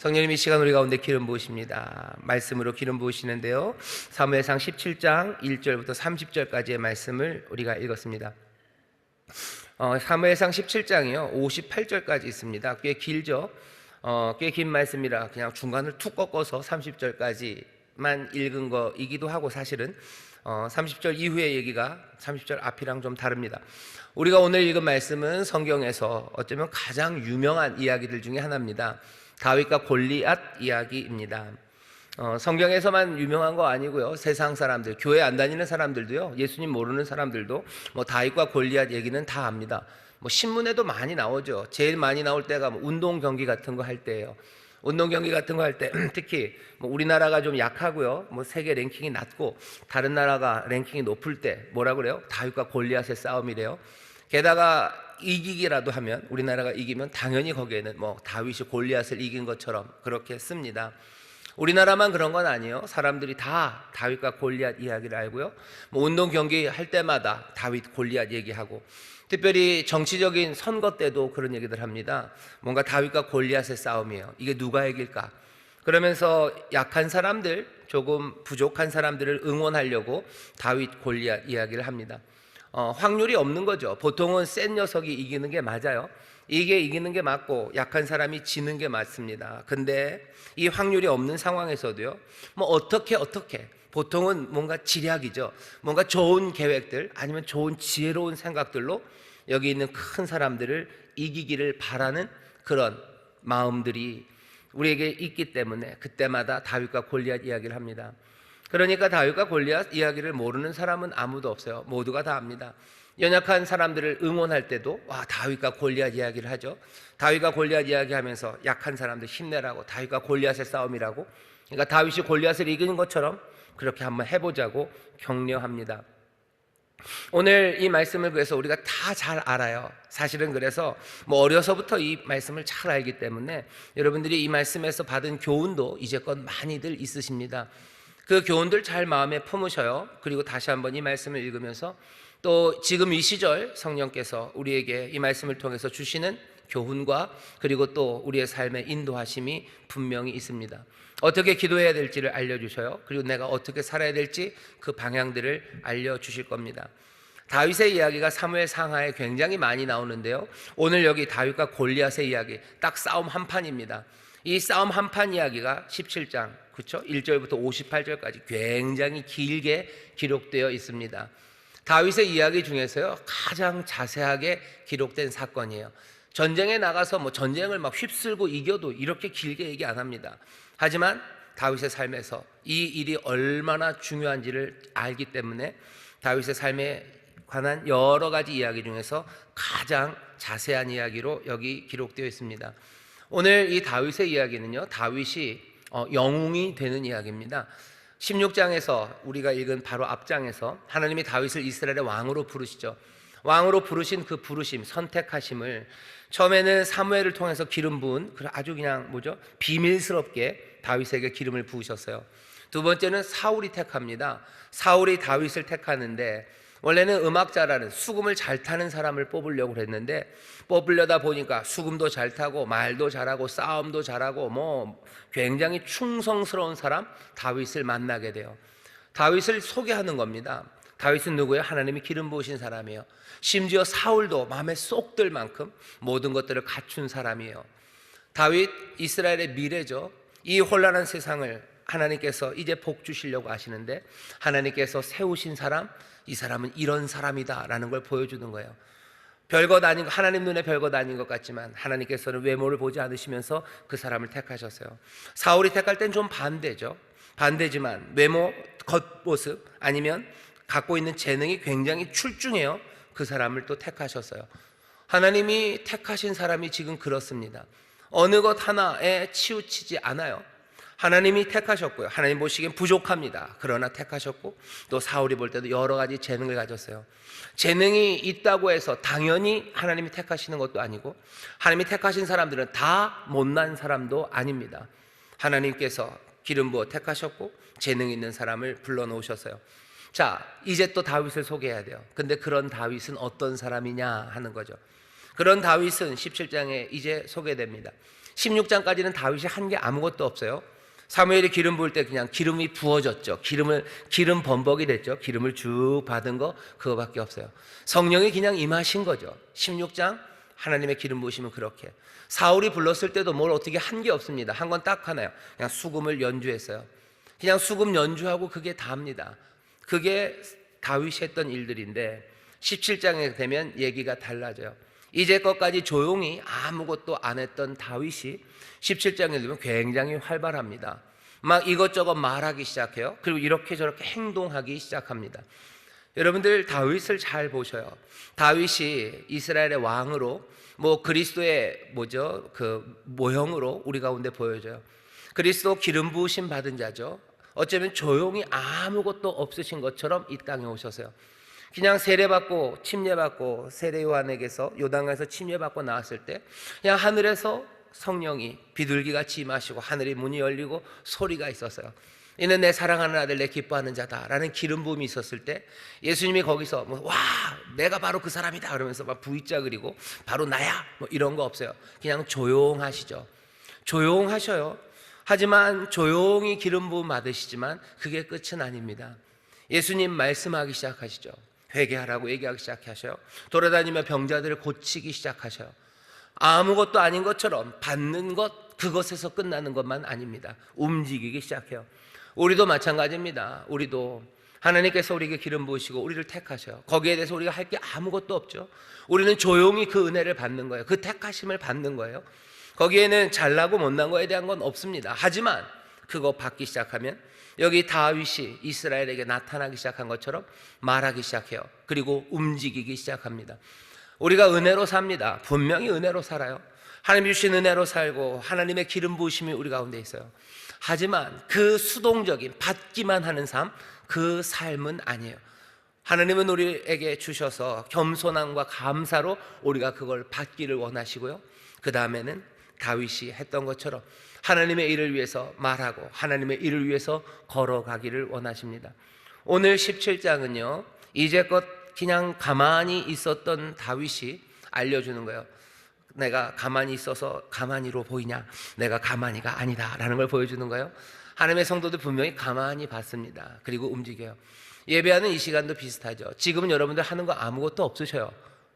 성령님 이 시간 우리 가운데 기름 부으십니다. 말씀으로 기름 부으시는데요, 사무엘상 17장 1절부터 30절까지의 말씀을 우리가 읽었습니다. 사무엘상 17장이요 58절까지 있습니다. 꽤 길죠. 꽤 긴 말씀이라 그냥 중간을 툭 꺾어서 30절까지만 읽은 거이기도 하고, 사실은 30절 이후의 얘기가 30절 앞이랑 좀 다릅니다. 우리가 오늘 읽은 말씀은 성경에서 어쩌면 가장 유명한 이야기들 중에 하나입니다. 다윗과 골리앗 이야기입니다. 성경에서만 유명한 거 아니고요, 세상 사람들, 교회 안 다니는 사람들도요, 예수님 모르는 사람들도 다윗과 골리앗 얘기는 다 압니다. 신문에도 많이 나오죠. 제일 많이 나올 때가 운동 경기 같은 거 할 때예요. 운동 경기 같은 거 할 때 특히 우리나라가 좀 약하고요, 세계 랭킹이 낮고 다른 나라가 랭킹이 높을 때 뭐라 그래요? 다윗과 골리앗의 싸움이래요. 게다가 이기기라도 하면, 우리나라가 이기면 당연히 거기에는 다윗이 골리앗을 이긴 것처럼 그렇게 씁니다. 우리나라만 그런 건 아니에요. 사람들이 다 다윗과 골리앗 이야기를 알고요, 운동 경기 할 때마다 다윗 골리앗 얘기하고, 특별히 정치적인 선거 때도 그런 얘기들 합니다. 뭔가 다윗과 골리앗의 싸움이에요. 이게 누가 이길까? 그러면서 약한 사람들, 조금 부족한 사람들을 응원하려고 다윗 골리앗 이야기를 합니다. 확률이 없는 거죠. 보통은 센 녀석이 이기는 게 맞아요. 이게 이기는 게 맞고 약한 사람이 지는 게 맞습니다. 근데 이 확률이 없는 상황에서도요, 어떻게 보통은 뭔가 지략이죠. 뭔가 좋은 계획들, 아니면 좋은 지혜로운 생각들로 여기 있는 큰 사람들을 이기기를 바라는 그런 마음들이 우리에게 있기 때문에 그때마다 다윗과 골리앗 이야기를 합니다. 그러니까 다윗과 골리앗 이야기를 모르는 사람은 아무도 없어요. 모두가 다 압니다. 연약한 사람들을 응원할 때도 다윗과 골리앗 이야기를 하죠. 다윗과 골리앗 이야기하면서 약한 사람들 힘내라고, 다윗과 골리앗의 싸움이라고, 그러니까 다윗이 골리앗을 이기는 것처럼 그렇게 한번 해보자고 격려합니다. 오늘 이 말씀을 그래서 우리가 다 잘 알아요. 사실은 그래서 어려서부터 이 말씀을 잘 알기 때문에 여러분들이 이 말씀에서 받은 교훈도 이제껏 많이들 있으십니다. 그 교훈들 잘 마음에 품으셔요. 그리고 다시 한번 이 말씀을 읽으면서 또 지금 이 시절 성령께서 우리에게 이 말씀을 통해서 주시는 교훈과 그리고 또 우리의 삶의 인도하심이 분명히 있습니다. 어떻게 기도해야 될지를 알려주셔요. 그리고 내가 어떻게 살아야 될지 그 방향들을 알려주실 겁니다. 다윗의 이야기가 사무엘 상하에 굉장히 많이 나오는데요, 오늘 여기 다윗과 골리앗의 이야기, 딱 싸움 한판입니다. 이 싸움 한판 이야기가 17장, 그렇죠? 1절부터 58절까지 굉장히 길게 기록되어 있습니다. 다윗의 이야기 중에서요, 가장 자세하게 기록된 사건이에요. 전쟁에 나가서 전쟁을 휩쓸고 이겨도 이렇게 길게 얘기 안 합니다. 하지만 다윗의 삶에서 이 일이 얼마나 중요한지를 알기 때문에 다윗의 삶에 관한 여러 가지 이야기 중에서 가장 자세한 이야기로 여기 기록되어 있습니다. 오늘 이 다윗의 이야기는요, 다윗이 영웅이 되는 이야기입니다. 16장에서 우리가 읽은 바로 앞장에서 하나님이 다윗을 이스라엘의 왕으로 부르시죠. 왕으로 부르신 그 부르심, 선택하심을 처음에는 사무엘을 통해서 기름 부은 아주 그냥 비밀스럽게 다윗에게 기름을 부으셨어요. 두 번째는 사울이 택합니다. 사울이 다윗을 택하는데, 원래는 음악자라는 수금을 잘 타는 사람을 뽑으려고 했는데, 뽑으려다 보니까 수금도 잘 타고 말도 잘하고 싸움도 잘하고 굉장히 충성스러운 사람 다윗을 만나게 돼요. 다윗을 소개하는 겁니다. 다윗은 누구예요? 하나님이 기름 부으신 사람이에요. 심지어 사울도 마음에 쏙 들 만큼 모든 것들을 갖춘 사람이에요. 다윗 이스라엘의 미래죠. 이 혼란한 세상을 하나님께서 이제 복 주시려고 하시는데, 하나님께서 세우신 사람, 이 사람은 이런 사람이다 라는 걸 보여주는 거예요. 별것 아닌, 하나님 눈에 별것 아닌 것 같지만 하나님께서는 외모를 보지 않으시면서 그 사람을 택하셨어요. 사울이 택할 땐 좀 반대죠. 반대지만 외모, 겉모습, 아니면 갖고 있는 재능이 굉장히 출중해요. 그 사람을 또 택하셨어요. 하나님이 택하신 사람이 지금 그렇습니다. 어느 것 하나에 치우치지 않아요. 하나님이 택하셨고요, 하나님 보시기엔 부족합니다. 그러나 택하셨고, 또 사울이 볼 때도 여러 가지 재능을 가졌어요. 재능이 있다고 해서 당연히 하나님이 택하시는 것도 아니고, 하나님이 택하신 사람들은 다 못난 사람도 아닙니다. 하나님께서 기름 부어 택하셨고 재능 있는 사람을 불러놓으셨어요. 자, 이제 또 다윗을 소개해야 돼요. 근데 그런 다윗은 어떤 사람이냐 하는 거죠. 그런 다윗은 17장에 이제 소개됩니다. 16장까지는 다윗이 한 게 아무것도 없어요. 사무엘이 기름 부을 때 그냥 기름이 부어졌죠. 기름 범벅이 됐죠. 기름을 쭉 받은 거 그거밖에 없어요. 성령이 그냥 임하신 거죠. 16장 하나님의 기름 부으시면 그렇게. 사울이 불렀을 때도 뭘 어떻게 한 게 없습니다. 한 건 딱 하나요. 그냥 수금을 연주했어요. 그냥 수금 연주하고 그게 다입니다. 그게 다윗이 했던 일들인데 17장에 되면 얘기가 달라져요. 이제껏까지 조용히 아무것도 안 했던 다윗이 17장에 되면 굉장히 활발합니다. 막 이것저것 말하기 시작해요. 그리고 이렇게 저렇게 행동하기 시작합니다. 여러분들 다윗을 잘 보셔요. 다윗이 이스라엘의 왕으로 그리스도의 그 모형으로 우리 가운데 보여져요. 그리스도 기름 부으심 받은 자죠. 어쩌면 조용히 아무것도 없으신 것처럼 이 땅에 오셔서요. 그냥 세례받고 침례받고 세례 요한에게서 요단강에서 침례받고 나왔을 때 그냥 하늘에서 성령이 비둘기같이 임하시고 하늘의 문이 열리고 소리가 있었어요. 이는 내 사랑하는 아들 내 기뻐하는 자다 라는 기름 부음이 있었을 때 예수님이 거기서 와 내가 바로 그 사람이다 그러면서 막 V자 그리고 바로 나야 이런 거 없어요. 그냥 조용하시죠. 조용하셔요. 하지만 조용히 기름 부음 받으시지만 그게 끝은 아닙니다. 예수님 말씀하기 시작하시죠. 회개하라고 얘기하기 시작하셔요. 돌아다니며 병자들을 고치기 시작하셔요. 아무것도 아닌 것처럼 받는 것 그것에서 끝나는 것만 아닙니다. 움직이기 시작해요. 우리도 마찬가지입니다. 우리도 하나님께서 우리에게 기름 부으시고 우리를 택하셔요. 거기에 대해서 우리가 할 게 아무것도 없죠. 우리는 조용히 그 은혜를 받는 거예요. 그 택하심을 받는 거예요. 거기에는 잘나고 못난 거에 대한 건 없습니다. 하지만 그거 받기 시작하면 여기 다윗이 이스라엘에게 나타나기 시작한 것처럼 말하기 시작해요. 그리고 움직이기 시작합니다. 우리가 은혜로 삽니다. 분명히 은혜로 살아요. 하나님 주신 은혜로 살고 하나님의 기름 부으심이 우리 가운데 있어요. 하지만 그 수동적인 받기만 하는 삶, 그 삶은 아니에요. 하나님은 우리에게 주셔서 겸손함과 감사로 우리가 그걸 받기를 원하시고요. 그 다음에는 다윗이 했던 것처럼 하나님의 일을 위해서 말하고 하나님의 일을 위해서 걸어가기를 원하십니다. 오늘 17장은요 이제껏 그냥 가만히 있었던 다윗이 알려주는 거예요. 내가 가만히 있어서 가만히로 보이냐? 내가 가만히가 아니다 라는 걸 보여주는 거예요. 하나님의 성도들 분명히 가만히 봤습니다. 그리고 움직여요. 예배하는 이 시간도 비슷하죠. 지금은 여러분들 하는 거 아무것도 없으셔요.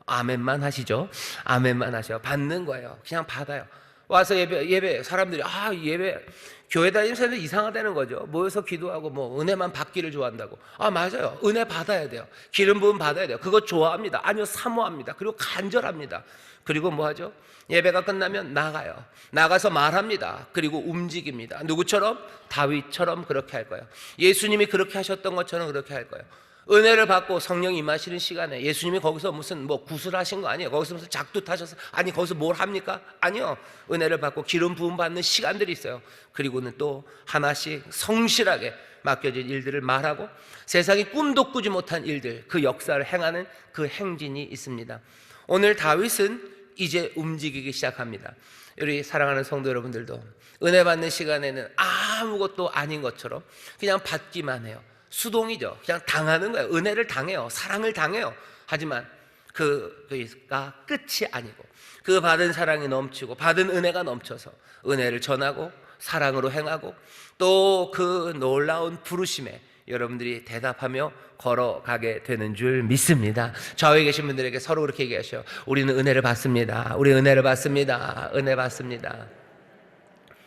아멘만 하시죠. 아멘만 하셔요. 받는 거예요. 그냥 받아요. 와서 예배 사람들이 예배 교회 다니는 사람들 이상하다는 거죠. 모여서 기도하고 은혜만 받기를 좋아한다고. 맞아요. 은혜 받아야 돼요. 기름 부음 받아야 돼요. 그거 좋아합니다. 아니요, 사모합니다. 그리고 간절합니다. 그리고 뭐 하죠? 예배가 끝나면 나가요. 나가서 말합니다. 그리고 움직입니다. 누구처럼? 다윗처럼 그렇게 할 거예요. 예수님이 그렇게 하셨던 것처럼 그렇게 할 거예요. 은혜를 받고 성령이 임하시는 시간에 예수님이 거기서 무슨 구슬하신 거 아니에요. 거기서 무슨 작두 타셔서 거기서 뭘 합니까? 아니요. 은혜를 받고 기름 부음 받는 시간들이 있어요. 그리고는 또 하나씩 성실하게 맡겨진 일들을 말하고 세상이 꿈도 꾸지 못한 일들, 그 역사를 행하는 그 행진이 있습니다. 오늘 다윗은 이제 움직이기 시작합니다. 우리 사랑하는 성도 여러분들도 은혜 받는 시간에는 아무것도 아닌 것처럼 그냥 받기만 해요. 수동이죠. 그냥 당하는 거예요. 은혜를 당해요. 사랑을 당해요. 하지만 그가 끝이 아니고 그 받은 사랑이 넘치고 받은 은혜가 넘쳐서 은혜를 전하고 사랑으로 행하고 또 그 놀라운 부르심에 여러분들이 대답하며 걸어가게 되는 줄 믿습니다. 좌우에 계신 분들에게 서로 그렇게 얘기하셔요. 우리는 은혜를 받습니다. 우리 은혜를 받습니다. 은혜 받습니다.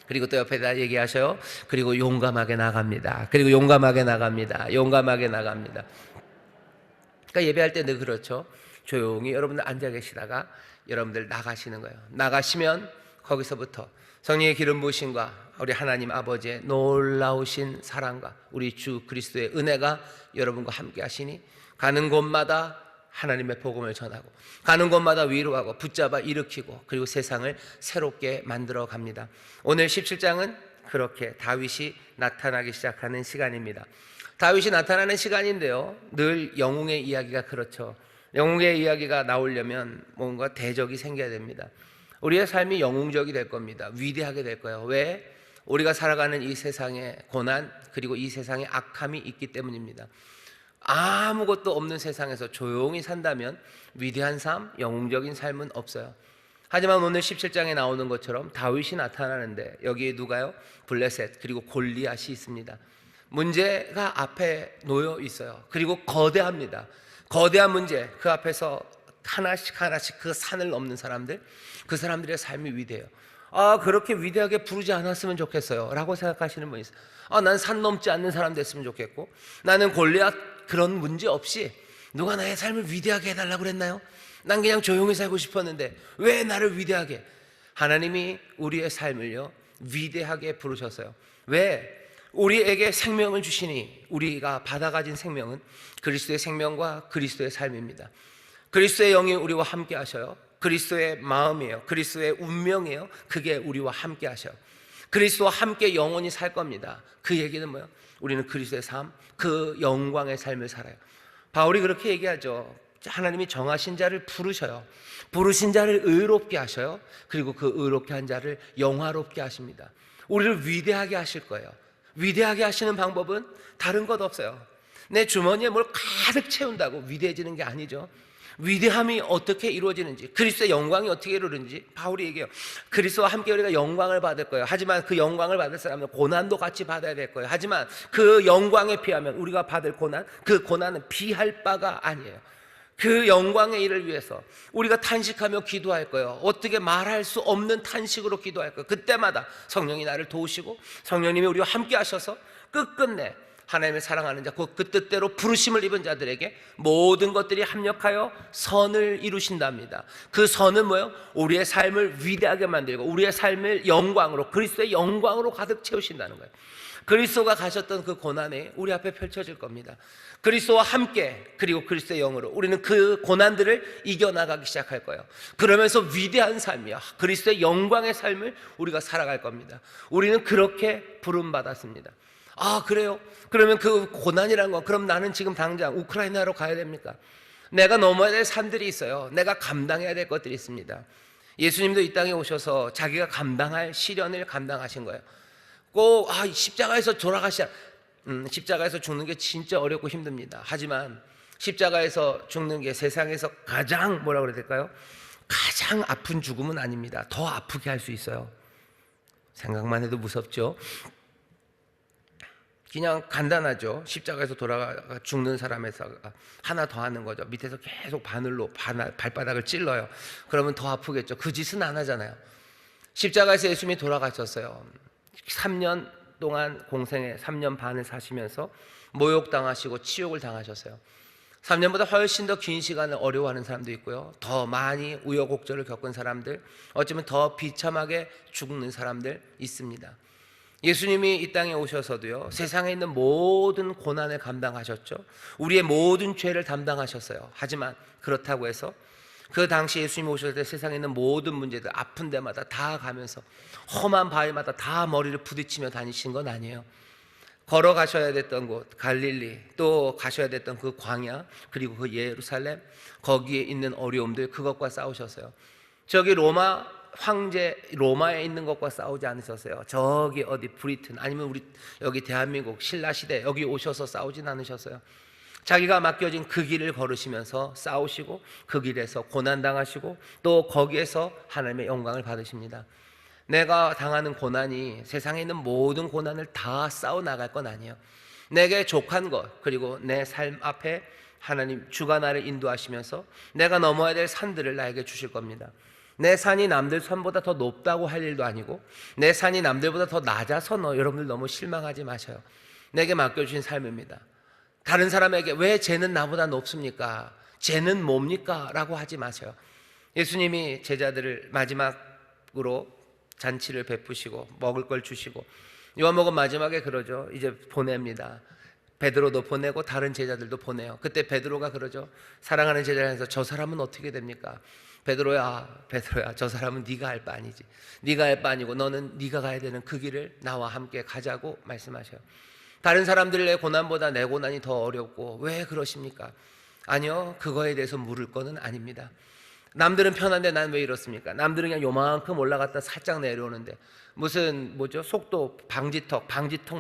그리고 또 옆에다 얘기하셔요. 그리고 용감하게 나갑니다. 그리고 용감하게 나갑니다. 용감하게 나갑니다. 그러니까 예배할 때는 그렇죠. 조용히 여러분들 앉아 계시다가 여러분들 나가시는 거예요. 나가시면 거기서부터 성령의 기름 부으심과 우리 하나님 아버지의 놀라우신 사랑과 우리 주 그리스도의 은혜가 여러분과 함께 하시니 가는 곳마다 하나님의 복음을 전하고 가는 곳마다 위로하고 붙잡아 일으키고 그리고 세상을 새롭게 만들어 갑니다. 오늘 17장은 그렇게 다윗이 나타나기 시작하는 시간입니다. 다윗이 나타나는 시간인데요, 늘 영웅의 이야기가 그렇죠. 영웅의 이야기가 나오려면 뭔가 대적이 생겨야 됩니다. 우리의 삶이 영웅적이 될 겁니다. 위대하게 될 거예요. 왜? 우리가 살아가는 이 세상에 고난 그리고 이 세상에 악함이 있기 때문입니다. 아무것도 없는 세상에서 조용히 산다면 위대한 삶, 영웅적인 삶은 없어요. 하지만 오늘 17장에 나오는 것처럼 다윗이 나타나는데 여기에 누가요? 블레셋 그리고 골리앗이 있습니다. 문제가 앞에 놓여 있어요. 그리고 거대합니다. 거대한 문제, 그 앞에서 하나씩 그 산을 넘는 사람들, 그 사람들의 삶이 위대해요. 그렇게 위대하게 부르지 않았으면 좋겠어요 라고 생각하시는 분이 있어요. 난 산 넘지 않는 사람 됐으면 좋겠고, 나는 골리앗 그런 문제 없이 누가 나의 삶을 위대하게 해달라고 그랬나요? 난 그냥 조용히 살고 싶었는데 왜 나를 위대하게? 하나님이 우리의 삶을요 위대하게 부르셨어요. 왜? 우리에게 생명을 주시니, 우리가 받아가진 생명은 그리스도의 생명과 그리스도의 삶입니다. 그리스도의 영이 우리와 함께 하셔요. 그리스도의 마음이에요. 그리스도의 운명이에요. 그게 우리와 함께 하셔요. 그리스도와 함께 영원히 살 겁니다. 그 얘기는 뭐예요? 우리는 그리스도의 삶, 그 영광의 삶을 살아요. 바울이 그렇게 얘기하죠. 하나님이 정하신 자를 부르셔요. 부르신 자를 의롭게 하셔요. 그리고 그 의롭게 한 자를 영화롭게 하십니다. 우리를 위대하게 하실 거예요. 위대하게 하시는 방법은 다른 것 없어요. 내 주머니에 뭘 가득 채운다고 위대해지는 게 아니죠. 위대함이 어떻게 이루어지는지, 그리스도의 영광이 어떻게 이루어지는지 바울이 얘기해요. 그리스도와 함께 우리가 영광을 받을 거예요. 하지만 그 영광을 받을 사람은 고난도 같이 받아야 될 거예요. 하지만 그 영광에 비하면 우리가 받을 고난, 그 고난은 비할 바가 아니에요. 그 영광의 일을 위해서 우리가 탄식하며 기도할 거예요. 어떻게 말할 수 없는 탄식으로 기도할 거예요. 그때마다 성령이 나를 도우시고 성령님이 우리와 함께 하셔서 끝끝내 하나님을 사랑하는 자, 그 뜻대로 부르심을 입은 자들에게 모든 것들이 합력하여 선을 이루신답니다. 그 선은 뭐예요? 우리의 삶을 위대하게 만들고 우리의 삶을 영광으로, 그리스도의 영광으로 가득 채우신다는 거예요. 그리스도가 가셨던 그 고난이 우리 앞에 펼쳐질 겁니다. 그리스도와 함께, 그리고 그리스도의 영으로 우리는 그 고난들을 이겨나가기 시작할 거예요. 그러면서 위대한 삶이야, 그리스도의 영광의 삶을 우리가 살아갈 겁니다. 우리는 그렇게 부름받았습니다. 그래요? 그러면 그 고난이란 건, 그럼 나는 지금 당장 우크라이나로 가야 됩니까? 내가 넘어야 될 산들이 있어요. 내가 감당해야 될 것들이 있습니다. 예수님도 이 땅에 오셔서 자기가 감당할 시련을 감당하신 거예요. 꼭 십자가에서 돌아가시자. 십자가에서 죽는 게 진짜 어렵고 힘듭니다. 하지만 십자가에서 죽는 게 세상에서 가장 뭐라 그래야 될까요? 가장 아픈 죽음은 아닙니다. 더 아프게 할 수 있어요. 생각만 해도 무섭죠. 그냥 간단하죠. 십자가에서 돌아가 죽는 사람에서 하나 더 하는 거죠. 밑에서 계속 바늘로 발바닥을 찔러요. 그러면 더 아프겠죠. 그 짓은 안 하잖아요. 십자가에서 예수님이 돌아가셨어요. 3년 동안 공생에 3년 반을 사시면서 모욕당하시고 치욕을 당하셨어요. 3년보다 훨씬 더 긴 시간을 어려워하는 사람도 있고요, 더 많이 우여곡절을 겪은 사람들, 어쩌면 더 비참하게 죽는 사람들 있습니다. 예수님이 이 땅에 오셔서도요, 세상에 있는 모든 고난을 감당하셨죠. 우리의 모든 죄를 담당하셨어요. 하지만 그렇다고 해서 그 당시 예수님이 오셨을 때 세상에 있는 모든 문제들, 아픈 데마다 다 가면서 험한 바위마다 다 머리를 부딪히며 다니신 건 아니에요. 걸어가셔야 됐던 곳 갈릴리, 또 가셔야 됐던 그 광야, 그리고 그 예루살렘, 거기에 있는 어려움들, 그것과 싸우셨어요. 저기 로마 황제, 로마에 있는 것과 싸우지 않으셨어요. 저기 어디 브리튼, 아니면 우리 여기 대한민국 신라시대 여기 오셔서 싸우진 않으셨어요. 자기가 맡겨진 그 길을 걸으시면서 싸우시고, 그 길에서 고난당하시고, 또 거기에서 하나님의 영광을 받으십니다. 내가 당하는 고난이 세상에 있는 모든 고난을 다 싸워 나갈 건 아니에요. 내게 족한 것, 그리고 내 삶 앞에 하나님 주가 나를 인도하시면서 내가 넘어야 될 산들을 나에게 주실 겁니다. 내 산이 남들 산보다 더 높다고 할 일도 아니고, 내 산이 남들보다 더 낮아서 여러분들 너무 실망하지 마셔요. 내게 맡겨주신 삶입니다. 다른 사람에게 왜 쟤는 나보다 높습니까? 쟤는 뭡니까? 라고 하지 마세요. 예수님이 제자들을 마지막으로 잔치를 베푸시고 먹을 걸 주시고, 요한복음 마지막에 그러죠. 이제 보냅니다. 베드로도 보내고 다른 제자들도 보내요. 그때 베드로가 그러죠. 사랑하는 제자에서 저 사람은 어떻게 됩니까? 베드로야, 저 사람은 네가 할 바 아니지. 네가 할 바 아니고 너는 네가 가야 되는 그 길을 나와 함께 가자고 말씀하셔요. 다른 사람들의 고난보다 내 고난이 더 어렵고 왜 그러십니까? 아니요, 그거에 대해서 물을 거는 아닙니다. 남들은 편한데 난 왜 이렇습니까? 남들은 그냥 요만큼 올라갔다 살짝 내려오는데, 무슨 속도 방지턱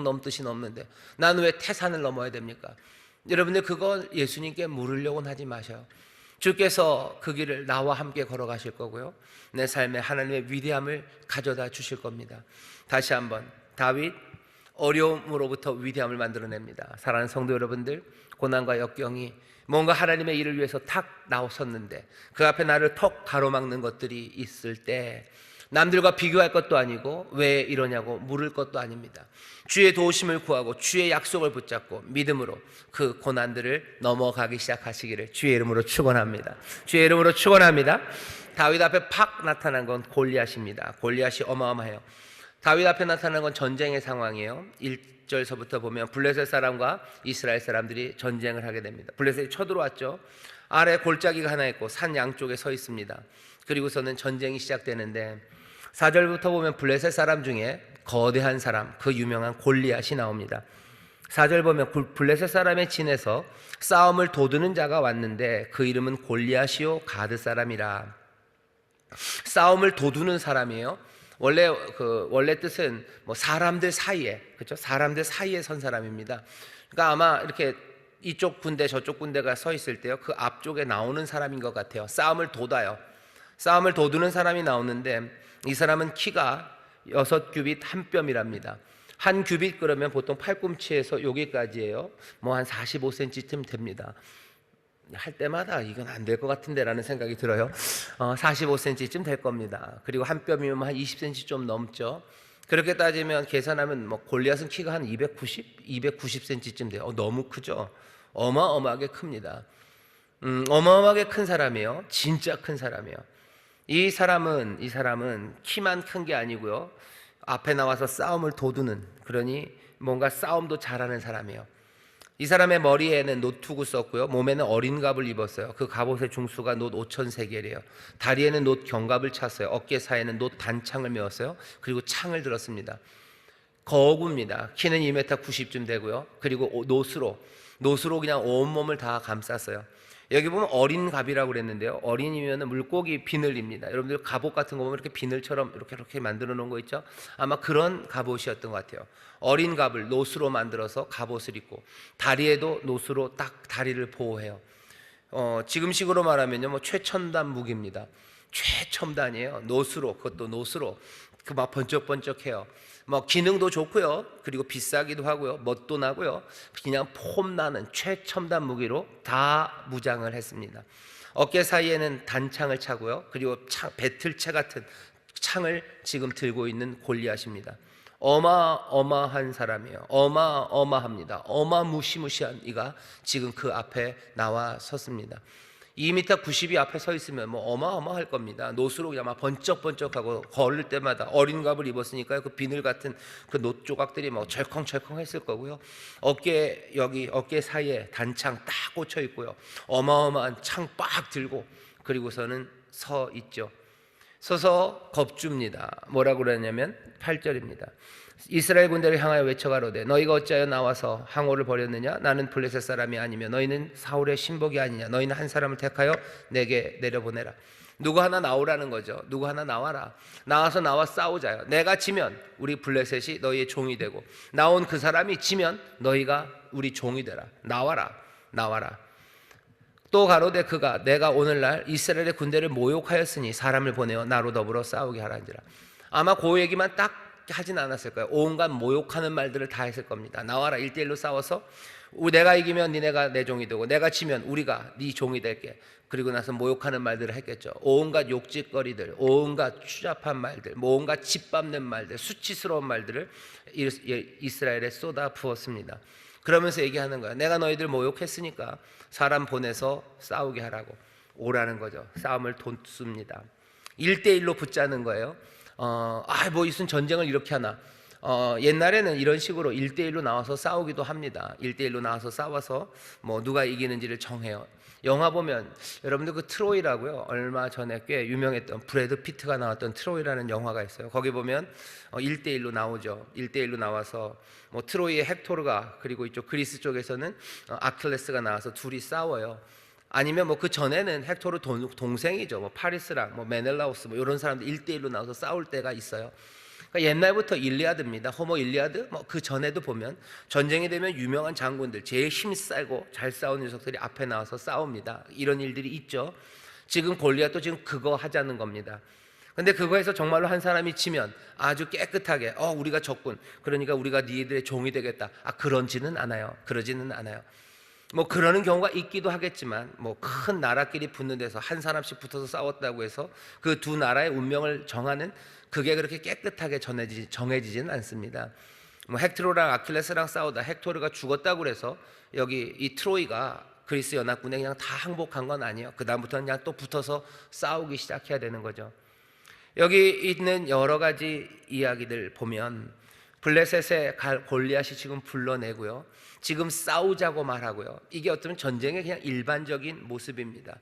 넘듯이 넘는데 난 왜 태산을 넘어야 됩니까? 여러분들 그거 예수님께 물으려고는 하지 마셔요. 주께서 그 길을 나와 함께 걸어가실 거고요, 내 삶에 하나님의 위대함을 가져다 주실 겁니다. 다시 한번, 다윗 어려움으로부터 위대함을 만들어냅니다. 사랑하는 성도 여러분들, 고난과 역경이 뭔가 하나님의 일을 위해서 탁 나섰는데 그 앞에 나를 턱 가로막는 것들이 있을 때 남들과 비교할 것도 아니고 왜 이러냐고 물을 것도 아닙니다. 주의 도우심을 구하고 주의 약속을 붙잡고 믿음으로 그 고난들을 넘어가기 시작하시기를 주의 이름으로 축원합니다. 주의 이름으로 축원합니다. 다윗 앞에 팍 나타난 건 골리앗입니다. 골리앗이 어마어마해요. 다윗 앞에 나타난 건 전쟁의 상황이에요. 1절서부터 보면 블레셋 사람과 이스라엘 사람들이 전쟁을 하게 됩니다. 블레셋이 쳐들어왔죠. 아래 골짜기가 하나 있고 산 양쪽에 서 있습니다. 그리고서는 전쟁이 시작되는데 4절부터 보면 블레셋 사람 중에 거대한 사람, 그 유명한 골리앗이 나옵니다. 4절 보면 블레셋 사람의 진에서 싸움을 도두는 자가 왔는데 그 이름은 골리앗이요 가드 사람이라. 싸움을 도두는 사람이에요. 원래 뜻은 뭐 사람들 사이에, 그렇죠? 사람들 사이에 선 사람입니다. 그러니까 아마 이렇게 이쪽 군대 저쪽 군대가 서 있을 때요, 그 앞쪽에 나오는 사람인 것 같아요. 싸움을 돋아요. 싸움을 도두는 사람이 나오는데 이 사람은 키가 6규빗 한 뼘이랍니다. 한 규빗 그러면 보통 팔꿈치에서 여기까지예요. 뭐 한 45cm쯤 됩니다. 할 때마다 이건 안 될 것 같은데 라는 생각이 들어요. 45cm쯤 될 겁니다. 그리고 한 뼘이면 한 20cm 좀 넘죠. 그렇게 따지면 계산하면 뭐 골리앗은 키가 한 290cm쯤 돼요. 너무 크죠. 어마어마하게 큽니다. 어마어마하게 큰 사람이에요. 진짜 큰 사람이에요. 이 사람은 키만 큰 게 아니고요, 앞에 나와서 싸움을 도두는, 그러니 뭔가 싸움도 잘하는 사람이에요. 이 사람의 머리에는 노투구 썼고요, 몸에는 어린 갑을 입었어요. 그 갑옷의 중수가 놋 5,000세겔이에요. 다리에는 놋 견갑을 찼어요. 어깨 사이에는 놋 단창을 메었어요. 그리고 창을 들었습니다. 거구입니다. 키는 2m 90쯤 되고요. 그리고 노스로 그냥 온몸을 다 감쌌어요. 여기 보면 어린 갑이라고 그랬는데요, 어린이면 물고기 비늘입니다. 여러분들 갑옷 같은 거 보면 이렇게 비늘처럼 이렇게 만들어 놓은 거 있죠? 아마 그런 갑옷이었던 것 같아요. 어린 갑을 노스로 만들어서 갑옷을 입고 다리에도 노스로 딱 다리를 보호해요. 지금식으로 말하면요, 뭐 최첨단 무기입니다. 최첨단이에요. 그것도 노스로 그 막 번쩍번쩍해요. 뭐 기능도 좋고요, 그리고 비싸기도 하고요, 멋도 나고요, 그냥 폼 나는 최첨단 무기로 다 무장을 했습니다. 어깨 사이에는 단창을 차고요, 그리고 배틀채 같은 창을 지금 들고 있는 골리앗입니다. 어마어마한 사람이에요. 어마어마합니다. 어마무시무시한 이가 지금 그 앞에 나와 섰습니다. 2m 90이 앞에 서 있으면 뭐 어마어마할 겁니다. 노스로 그냥 막 번쩍번쩍하고 걸을 때마다 어린 갑을 입었으니까요, 그 비늘 같은 그 노 조각들이 뭐 철컹철컹 했을 거고요. 어깨 사이에 단창 딱 꽂혀 있고요, 어마어마한 창 빡 들고 그리고서는 서 있죠. 서서 겁줍니다. 뭐라고 그러냐면 8절입니다. 이스라엘 군대를 향하여 외쳐가로되 너희가 어찌하여 나와서 항오를 벌였느냐? 나는 블레셋 사람이 아니며 너희는 사울의 신복이 아니냐? 너희는 한 사람을 택하여 내게 내려보내라. 누구 하나 나오라는 거죠. 누구 하나 나와라. 나와서 나와 싸우자요. 내가 지면 우리 블레셋이 너희의 종이 되고 나온 그 사람이 지면 너희가 우리 종이 되라. 나와라. 또 가로되 그가 내가 오늘날 이스라엘의 군대를 모욕하였으니 사람을 보내어 나로 더불어 싸우게 하라는지라. 아마 그 얘기만 딱 하진 않았을 거예요. 온갖 모욕하는 말들을 다 했을 겁니다. 나와라, 1대1로 싸워서 내가 이기면 니네가 내 종이 되고 내가 지면 우리가 네 종이 될게. 그리고 나서 모욕하는 말들을 했겠죠. 온갖 욕짓거리들, 온갖 추잡한 말들, 온갖 짓밟는 말들, 수치스러운 말들을 이스라엘에 쏟아 부었습니다. 그러면서 얘기하는 거예요. 내가 너희들 모욕했으니까 사람 보내서 싸우게 하라고. 오라는 거죠. 싸움을 돕습니다. 1대1로 붙자는 거예요. 뭐 무슨 전쟁을 이렇게 하나. 옛날에는 이런 식으로 1대1로 나와서 싸우기도 합니다. 1대1로 나와서 싸워서 뭐 누가 이기는지를 정해요. 영화 보면 여러분들 그 트로이라고요, 얼마 전에 꽤 유명했던 브래드 피트가 나왔던 트로이라는 영화가 있어요. 거기 보면 1대1로 나오죠. 1대1로 나와서 뭐 트로이의 헥토르가, 그리고 이쪽 그리스 쪽에서는 아킬레스가 나와서 둘이 싸워요. 아니면 뭐 그 전에는 헥토르 동생이죠. 뭐 파리스랑 뭐 메넬라우스 뭐 이런 사람들 1대1로 나와서 싸울 때가 있어요. 그러니까 옛날부터 일리아드입니다. 호모 일리아드, 뭐 그 전에도 보면 전쟁이 되면 유명한 장군들, 제일 힘세고 잘 싸우는 녀석들이 앞에 나와서 싸웁니다. 이런 일들이 있죠. 지금 골리앗도 지금 그거 하자는 겁니다. 근데 그거에서 정말로 한 사람이 치면 아주 깨끗하게 우리가 적군, 그러니까 우리가 니들의 종이 되겠다, 그러지는 않아요. 그러지는 않아요. 뭐 그러는 경우가 있기도 하겠지만, 뭐 큰 나라끼리 붙는 데서 한 사람씩 붙어서 싸웠다고 해서 그 두 나라의 운명을 정하는, 그게 그렇게 깨끗하게 정해지지는 않습니다. 뭐 헥토르랑 아킬레스랑 싸우다 헥토르가 죽었다고 그래서 여기 이 트로이가 그리스 연합군에 그냥 다 항복한 건 아니에요. 그 다음부터는 그냥 또 붙어서 싸우기 시작해야 되는 거죠. 여기 있는 여러 가지 이야기들 보면 블레셋의 골리앗이 지금 불러내고요, 지금 싸우자고 말하고요, 이게 어쩌면 전쟁의 그냥 일반적인 모습입니다.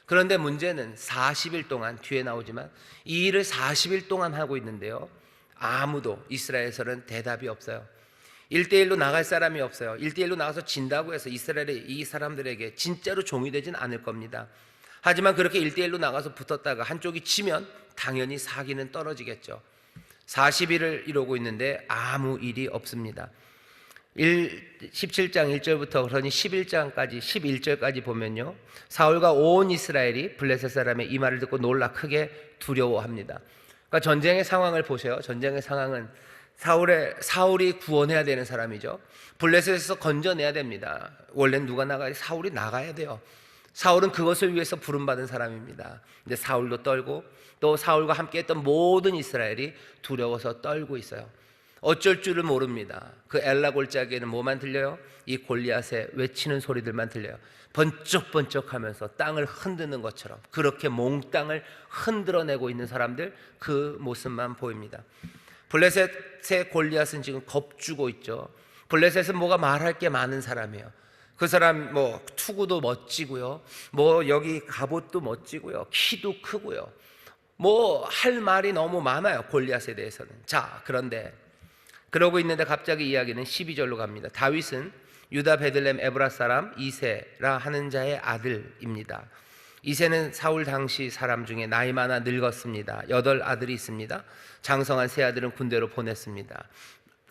그런데 문제는 40일 동안, 뒤에 나오지만 이 일을 40일 동안 하고 있는데요, 아무도 이스라엘에서는 대답이 없어요. 1대1로 나갈 사람이 없어요. 1대1로 나가서 진다고 해서 이스라엘의 이 사람들에게 진짜로 종이 되진 않을 겁니다. 하지만 그렇게 1대1로 나가서 붙었다가 한쪽이 치면 당연히 사기는 떨어지겠죠. 40일을 이루고 있는데 아무 일이 없습니다. 17장 1절부터 그러니 11장까지 11절까지 보면요, 사울과 온 이스라엘이 블레셋 사람의 이 말을 듣고 놀라 크게 두려워합니다. 그러니까 전쟁의 상황을 보세요. 전쟁의 상황은 사울이 구원해야 되는 사람이죠. 블레셋에서 건져내야 됩니다. 원래는 누가 나가야? 사울이 나가야 돼요. 사울은 그것을 위해서 부름받은 사람입니다. 근데 사울도 떨고 또 사울과 함께했던 모든 이스라엘이 두려워서 떨고 있어요. 어쩔 줄을 모릅니다. 그 엘라 골짜기에는 뭐만 들려요? 이 골리앗의 외치는 소리들만 들려요. 번쩍번쩍하면서 땅을 흔드는 것처럼 그렇게 몽땅을 흔들어내고 있는 사람들, 그 모습만 보입니다. 블레셋의 골리앗은 지금 겁주고 있죠. 블레셋은 뭐가 말할 게 많은 사람이에요. 그 사람 뭐 투구도 멋지고요, 뭐 여기 갑옷도 멋지고요, 키도 크고요, 뭐 할 말이 너무 많아요, 골리앗에 대해서는. 자, 그런데 그러고 있는데 갑자기 이야기는 12절로 갑니다. 다윗은 유다 베들레헴 에브라 사람 이새라 하는 자의 아들입니다. 이새는 사울 당시 사람 중에 나이 많아 늙었습니다. 8 아들이 있습니다. 장성한 세 아들은 군대로 보냈습니다.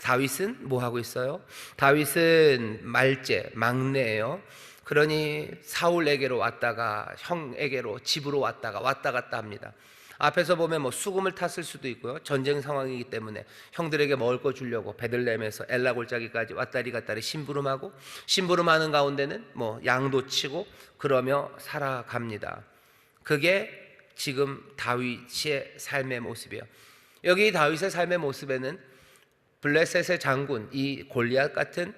다윗은 뭐 하고 있어요? 다윗은 말제, 막내예요. 그러니 사울에게로 왔다가 형에게로, 집으로 왔다 갔다 합니다. 앞에서 보면 뭐 수금을 탔을 수도 있고요, 전쟁 상황이기 때문에 형들에게 먹을 거 주려고 베들레헴에서 엘라 골짜기까지 왔다리 갔다리 심부름하는 가운데는 뭐 양도 치고 그러며 살아갑니다. 그게 지금 다윗의 삶의 모습이에요. 여기 다윗의 삶의 모습에는 블레셋의 장군 이 골리앗 같은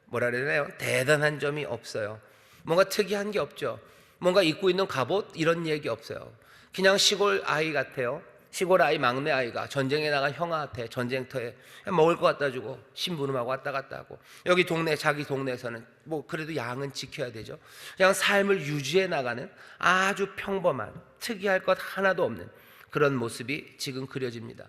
뭐라 그래야 되나요? 대단한 점이 없어요. 뭔가 특이한 게 없죠. 뭔가 입고 있는 갑옷 이런 얘기 없어요. 그냥 시골 아이 같아요. 시골 아이, 막내 아이가 전쟁에 나간 형한테 전쟁터에 먹을 거 갖다 주고 심부름하고 왔다 갔다 하고, 여기 동네, 자기 동네에서는 뭐 그래도 양은 지켜야 되죠. 그냥 삶을 유지해 나가는 아주 평범한, 특이할 것 하나도 없는 그런 모습이 지금 그려집니다.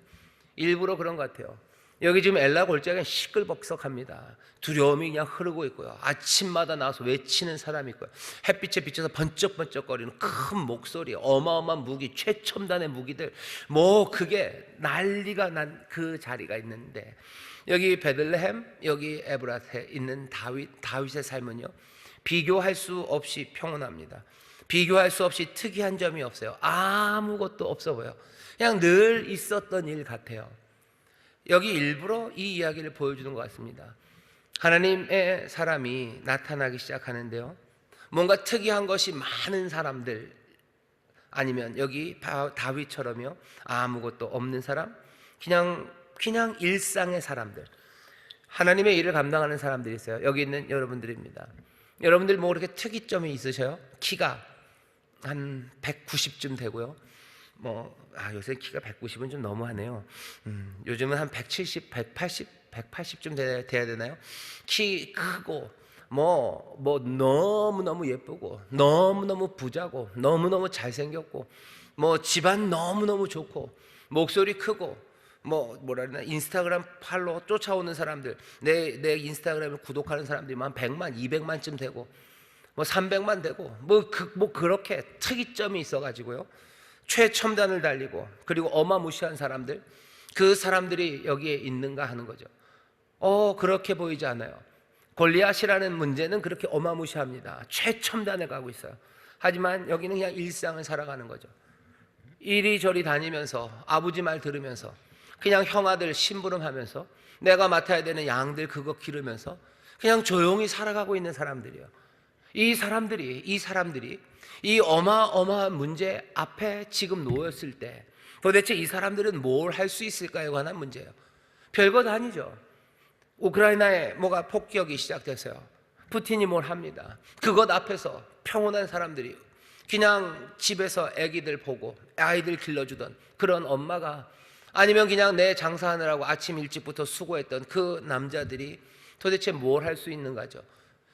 일부러 그런 것 같아요. 여기 지금 엘라 골짜기는 시끌벅적합니다. 두려움이 그냥 흐르고 있고요, 아침마다 나와서 외치는 사람이 있고요, 햇빛에 비춰서 번쩍번쩍거리는 큰 목소리, 어마어마한 무기, 최첨단의 무기들, 뭐 그게 난리가 난 그 자리가 있는데, 여기 베들레헴, 여기 에브라트에 있는 다윗의 삶은요, 비교할 수 없이 평온합니다. 비교할 수 없이 특이한 점이 없어요. 아무것도 없어 보여. 그냥 늘 있었던 일 같아요. 여기 일부러 이 이야기를 보여주는 것 같습니다. 하나님의 사람이 나타나기 시작하는데요, 뭔가 특이한 것이 많은 사람들, 아니면 여기 다윗처럼요 아무것도 없는 사람, 그냥 일상의 사람들, 하나님의 일을 감당하는 사람들이 있어요. 여기 있는 여러분들입니다. 여러분들 뭐 그렇게 특이점이 있으셔요? 키가 한 190쯤 되고요, 요새 키가 190은 좀 너무하네요. 요즘은 한 170, 180쯤 돼야 되나요? 키 크고 너무너무 예쁘고 너무너무 부자고 너무너무 잘생겼고 집안 너무너무 좋고 목소리 크고 뭐라 그러나 인스타그램 팔로워 쫓아오는 사람들, 내 인스타그램을 구독하는 사람들이 한 100만, 200만쯤 되고 300만 되고 그렇게 특이점이 있어가지고요, 최첨단을 달리고, 그리고 어마무시한 사람들, 그 사람들이 여기에 있는가 하는 거죠. 그렇게 보이지 않아요. 골리앗이라는 문제는 그렇게 어마무시합니다. 최첨단에 가고 있어요. 하지만 여기는 그냥 일상을 살아가는 거죠. 이리저리 다니면서 아버지 말 들으면서 그냥 형아들 심부름하면서 내가 맡아야 되는 양들 그거 기르면서 그냥 조용히 살아가고 있는 사람들이에요. 이 사람들이 이 어마어마한 문제 앞에 지금 놓였을 때 도대체 이 사람들은 뭘 할 수 있을까에 관한 문제예요. 별것 아니죠. 우크라이나에 뭐가 폭격이 시작됐어요. 푸틴이 뭘 합니다. 그것 앞에서 평온한 사람들이 그냥 집에서 아기들 보고 아이들 길러주던 그런 엄마가, 아니면 그냥 내 장사하느라고 아침 일찍부터 수고했던 그 남자들이 도대체 뭘 할 수 있는가죠.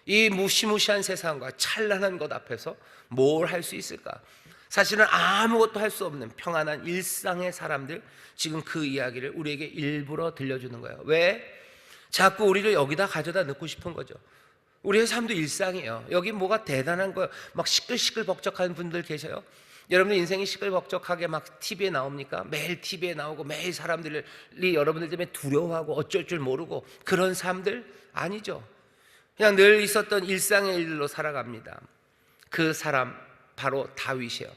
이 무시무시한 세상과 찬란한 것 앞에서 뭘 할 수 있을까? 사실은 아무것도 할 수 없는 평안한 일상의 사람들, 지금 그 이야기를 우리에게 일부러 들려주는 거예요. 왜? 자꾸 우리를 여기다 가져다 넣고 싶은 거죠. 우리의 삶도 일상이에요. 여기 뭐가 대단한 거예요. 막 시끌시끌벅적한 분들 계셔요. 여러분들 인생이 시끌벅적하게 막 TV에 나옵니까? 매일 TV에 나오고 매일 사람들이 여러분들 때문에 두려워하고 어쩔 줄 모르고 그런 삶들 아니죠. 그냥 늘 있었던 일상의 일들로 살아갑니다. 그 사람 바로 다윗이에요.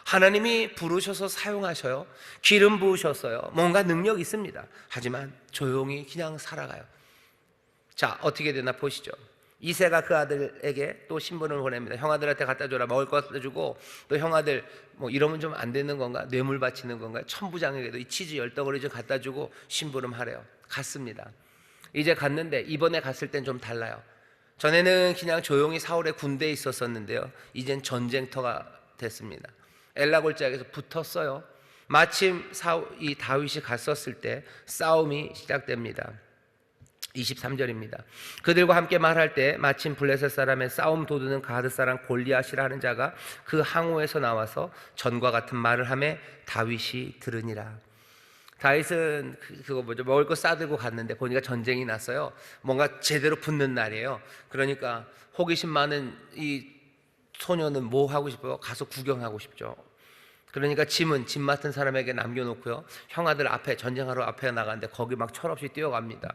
하나님이 부르셔서 사용하셔요. 기름 부으셨어요. 뭔가 능력 있습니다. 하지만 조용히 그냥 살아가요. 자, 어떻게 되나 보시죠. 이새가 그 아들에게 또 신분을 보냅니다. 형아들한테 갖다 줘라. 먹을 거 갖다 주고, 또 형아들 뭐 이러면 좀 안 되는 건가? 뇌물 바치는 건가? 천부장에게도 이 치즈 10덩어리 좀 갖다 주고 심부름 하래요. 갔습니다. 이제 갔는데 이번에 갔을 땐 좀 달라요. 전에는 그냥 조용히 사울의 군대에 있었었는데요, 이젠 전쟁터가 됐습니다. 엘라 골짜기에서 붙었어요. 마침 이 다윗이 갔었을 때 싸움이 시작됩니다. 23절입니다. 그들과 함께 말할 때 마침 블레셋 사람의 싸움 도두는 가드 사람 골리앗이라 하는 자가 그 항우에서 나와서 전과 같은 말을 하매 다윗이 들으니라. 다윗은 그거 뭐죠? 먹을 거 싸들고 갔는데 보니까 전쟁이 났어요. 뭔가 제대로 붙는 날이에요. 그러니까 호기심 많은 이 소녀는 뭐 하고 싶어요? 가서 구경하고 싶죠. 그러니까 짐 맡은 사람에게 남겨놓고요, 형아들 앞에 전쟁하러 앞에 나가는데 거기 막 철없이 뛰어갑니다.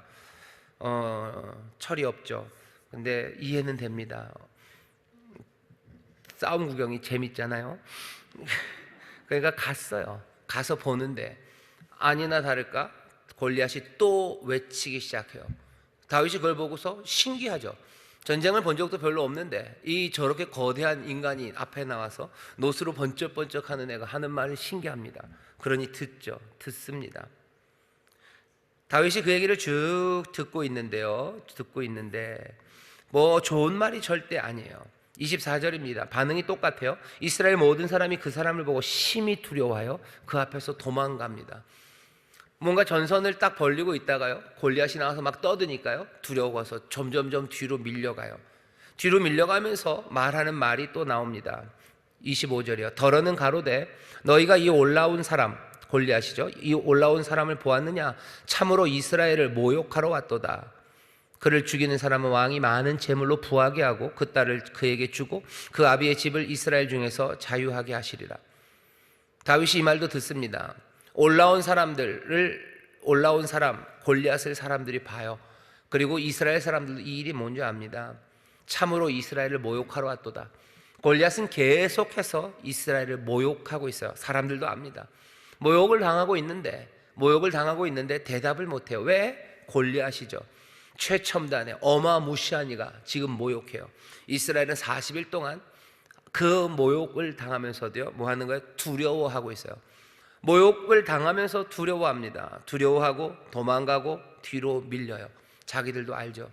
철이 없죠. 근데 이해는 됩니다. 싸움 구경이 재밌잖아요. 그러니까 갔어요. 가서 보는데 아니나 다를까 골리앗이 또 외치기 시작해요. 다윗이 그걸 보고서 신기하죠. 전쟁을 본 적도 별로 없는데 이 저렇게 거대한 인간이 앞에 나와서 노스로 번쩍번쩍하는 애가 하는 말이 신기합니다. 그러니 듣습니다. 다윗이 그 얘기를 쭉 듣고 있는데 뭐 좋은 말이 절대 아니에요. 24절입니다. 반응이 똑같아요. 이스라엘 모든 사람이 그 사람을 보고 심히 두려워하여 그 앞에서 도망갑니다. 뭔가 전선을 딱 벌리고 있다가요, 골리앗이 나와서 막 떠드니까요, 두려워서 점점점 뒤로 밀려가요. 뒤로 밀려가면서 말하는 말이 또 나옵니다. 25절이요. 더러는 가로되 너희가 이 올라온 사람, 골리앗이죠, 이 올라온 사람을 보았느냐? 참으로 이스라엘을 모욕하러 왔도다. 그를 죽이는 사람은 왕이 많은 재물로 부하게 하고 그 딸을 그에게 주고 그 아비의 집을 이스라엘 중에서 자유하게 하시리라. 다윗이 이 말도 듣습니다. 올라온 사람 골리앗을 사람들이 봐요. 그리고 이스라엘 사람들도 이 일이 뭔지 압니다. 참으로 이스라엘을 모욕하러 왔도다. 골리앗은 계속해서 이스라엘을 모욕하고 있어요. 사람들도 압니다. 모욕을 당하고 있는데 대답을 못해요. 왜? 골리앗이죠. 최첨단의 어마무시한 이가 지금 모욕해요. 이스라엘은 40일 동안 그 모욕을 당하면서도요, 뭐 하는 거예요? 두려워하고 있어요. 모욕을 당하면서 두려워합니다. 두려워하고 도망가고 뒤로 밀려요. 자기들도 알죠.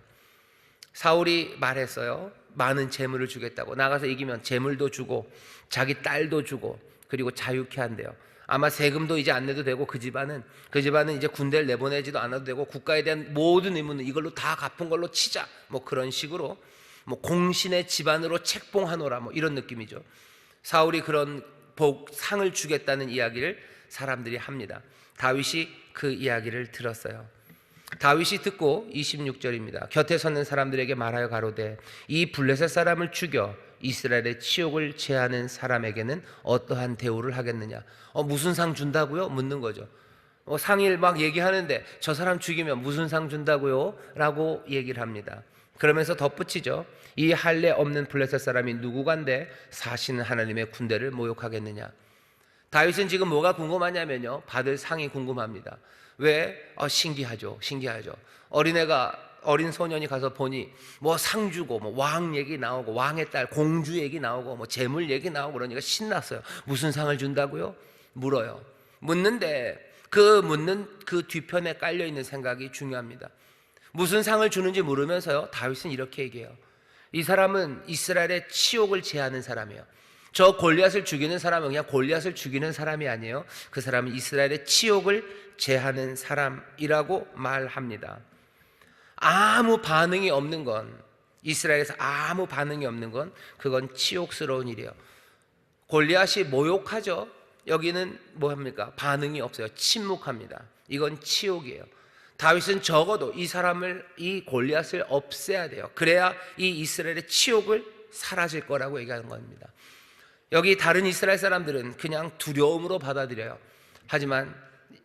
사울이 말했어요. 많은 재물을 주겠다고. 나가서 이기면 재물도 주고 자기 딸도 주고 그리고 자유케 한대요. 아마 세금도 이제 안 내도 되고 그 집안은 이제 군대를 내보내지도 않아도 되고 국가에 대한 모든 의무는 이걸로 다 갚은 걸로 치자, 뭐 그런 식으로 뭐 공신의 집안으로 책봉하노라, 뭐 이런 느낌이죠. 사울이 그런 상을 주겠다는 이야기를 사람들이 합니다. 다윗이 그 이야기를 들었어요. 다윗이 듣고 26절입니다. 곁에 서는 사람들에게 말하여 가로되 이 블레셋 사람을 죽여 이스라엘의 치욕을 제하는 사람에게는 어떠한 대우를 하겠느냐? 무슨 상 준다고요? 묻는 거죠. 상일 막 얘기하는데 저 사람 죽이면 무슨 상 준다고요? 라고 얘기를 합니다. 그러면서 덧붙이죠. 이 할례 없는 블레셋 사람이 누구간데 사시는 하나님의 군대를 모욕하겠느냐. 다윗은 지금 뭐가 궁금하냐면요, 받을 상이 궁금합니다. 왜? 신기하죠. 어린 소년이 가서 보니 뭐 상 주고 뭐 왕 얘기 나오고 왕의 딸 공주 얘기 나오고 뭐 재물 얘기 나오고 그러니까 신났어요. 무슨 상을 준다고요? 물어요. 묻는데 묻는 그 뒤편에 깔려 있는 생각이 중요합니다. 무슨 상을 주는지 물으면서요, 다윗은 이렇게 얘기해요. 이 사람은 이스라엘의 치욕을 제하는 사람이에요. 저 골리앗을 죽이는 사람은 그냥 골리앗을 죽이는 사람이 아니에요. 그 사람은 이스라엘의 치욕을 제하는 사람이라고 말합니다. 아무 반응이 없는 건, 이스라엘에서 아무 반응이 없는 건 그건 치욕스러운 일이에요. 골리앗이 모욕하죠. 여기는 뭐합니까? 반응이 없어요. 침묵합니다. 이건 치욕이에요. 다윗은 적어도 이 골리앗을 없애야 돼요. 그래야 이 이스라엘의 치욕을 사라질 거라고 얘기하는 겁니다. 여기 다른 이스라엘 사람들은 그냥 두려움으로 받아들여요. 하지만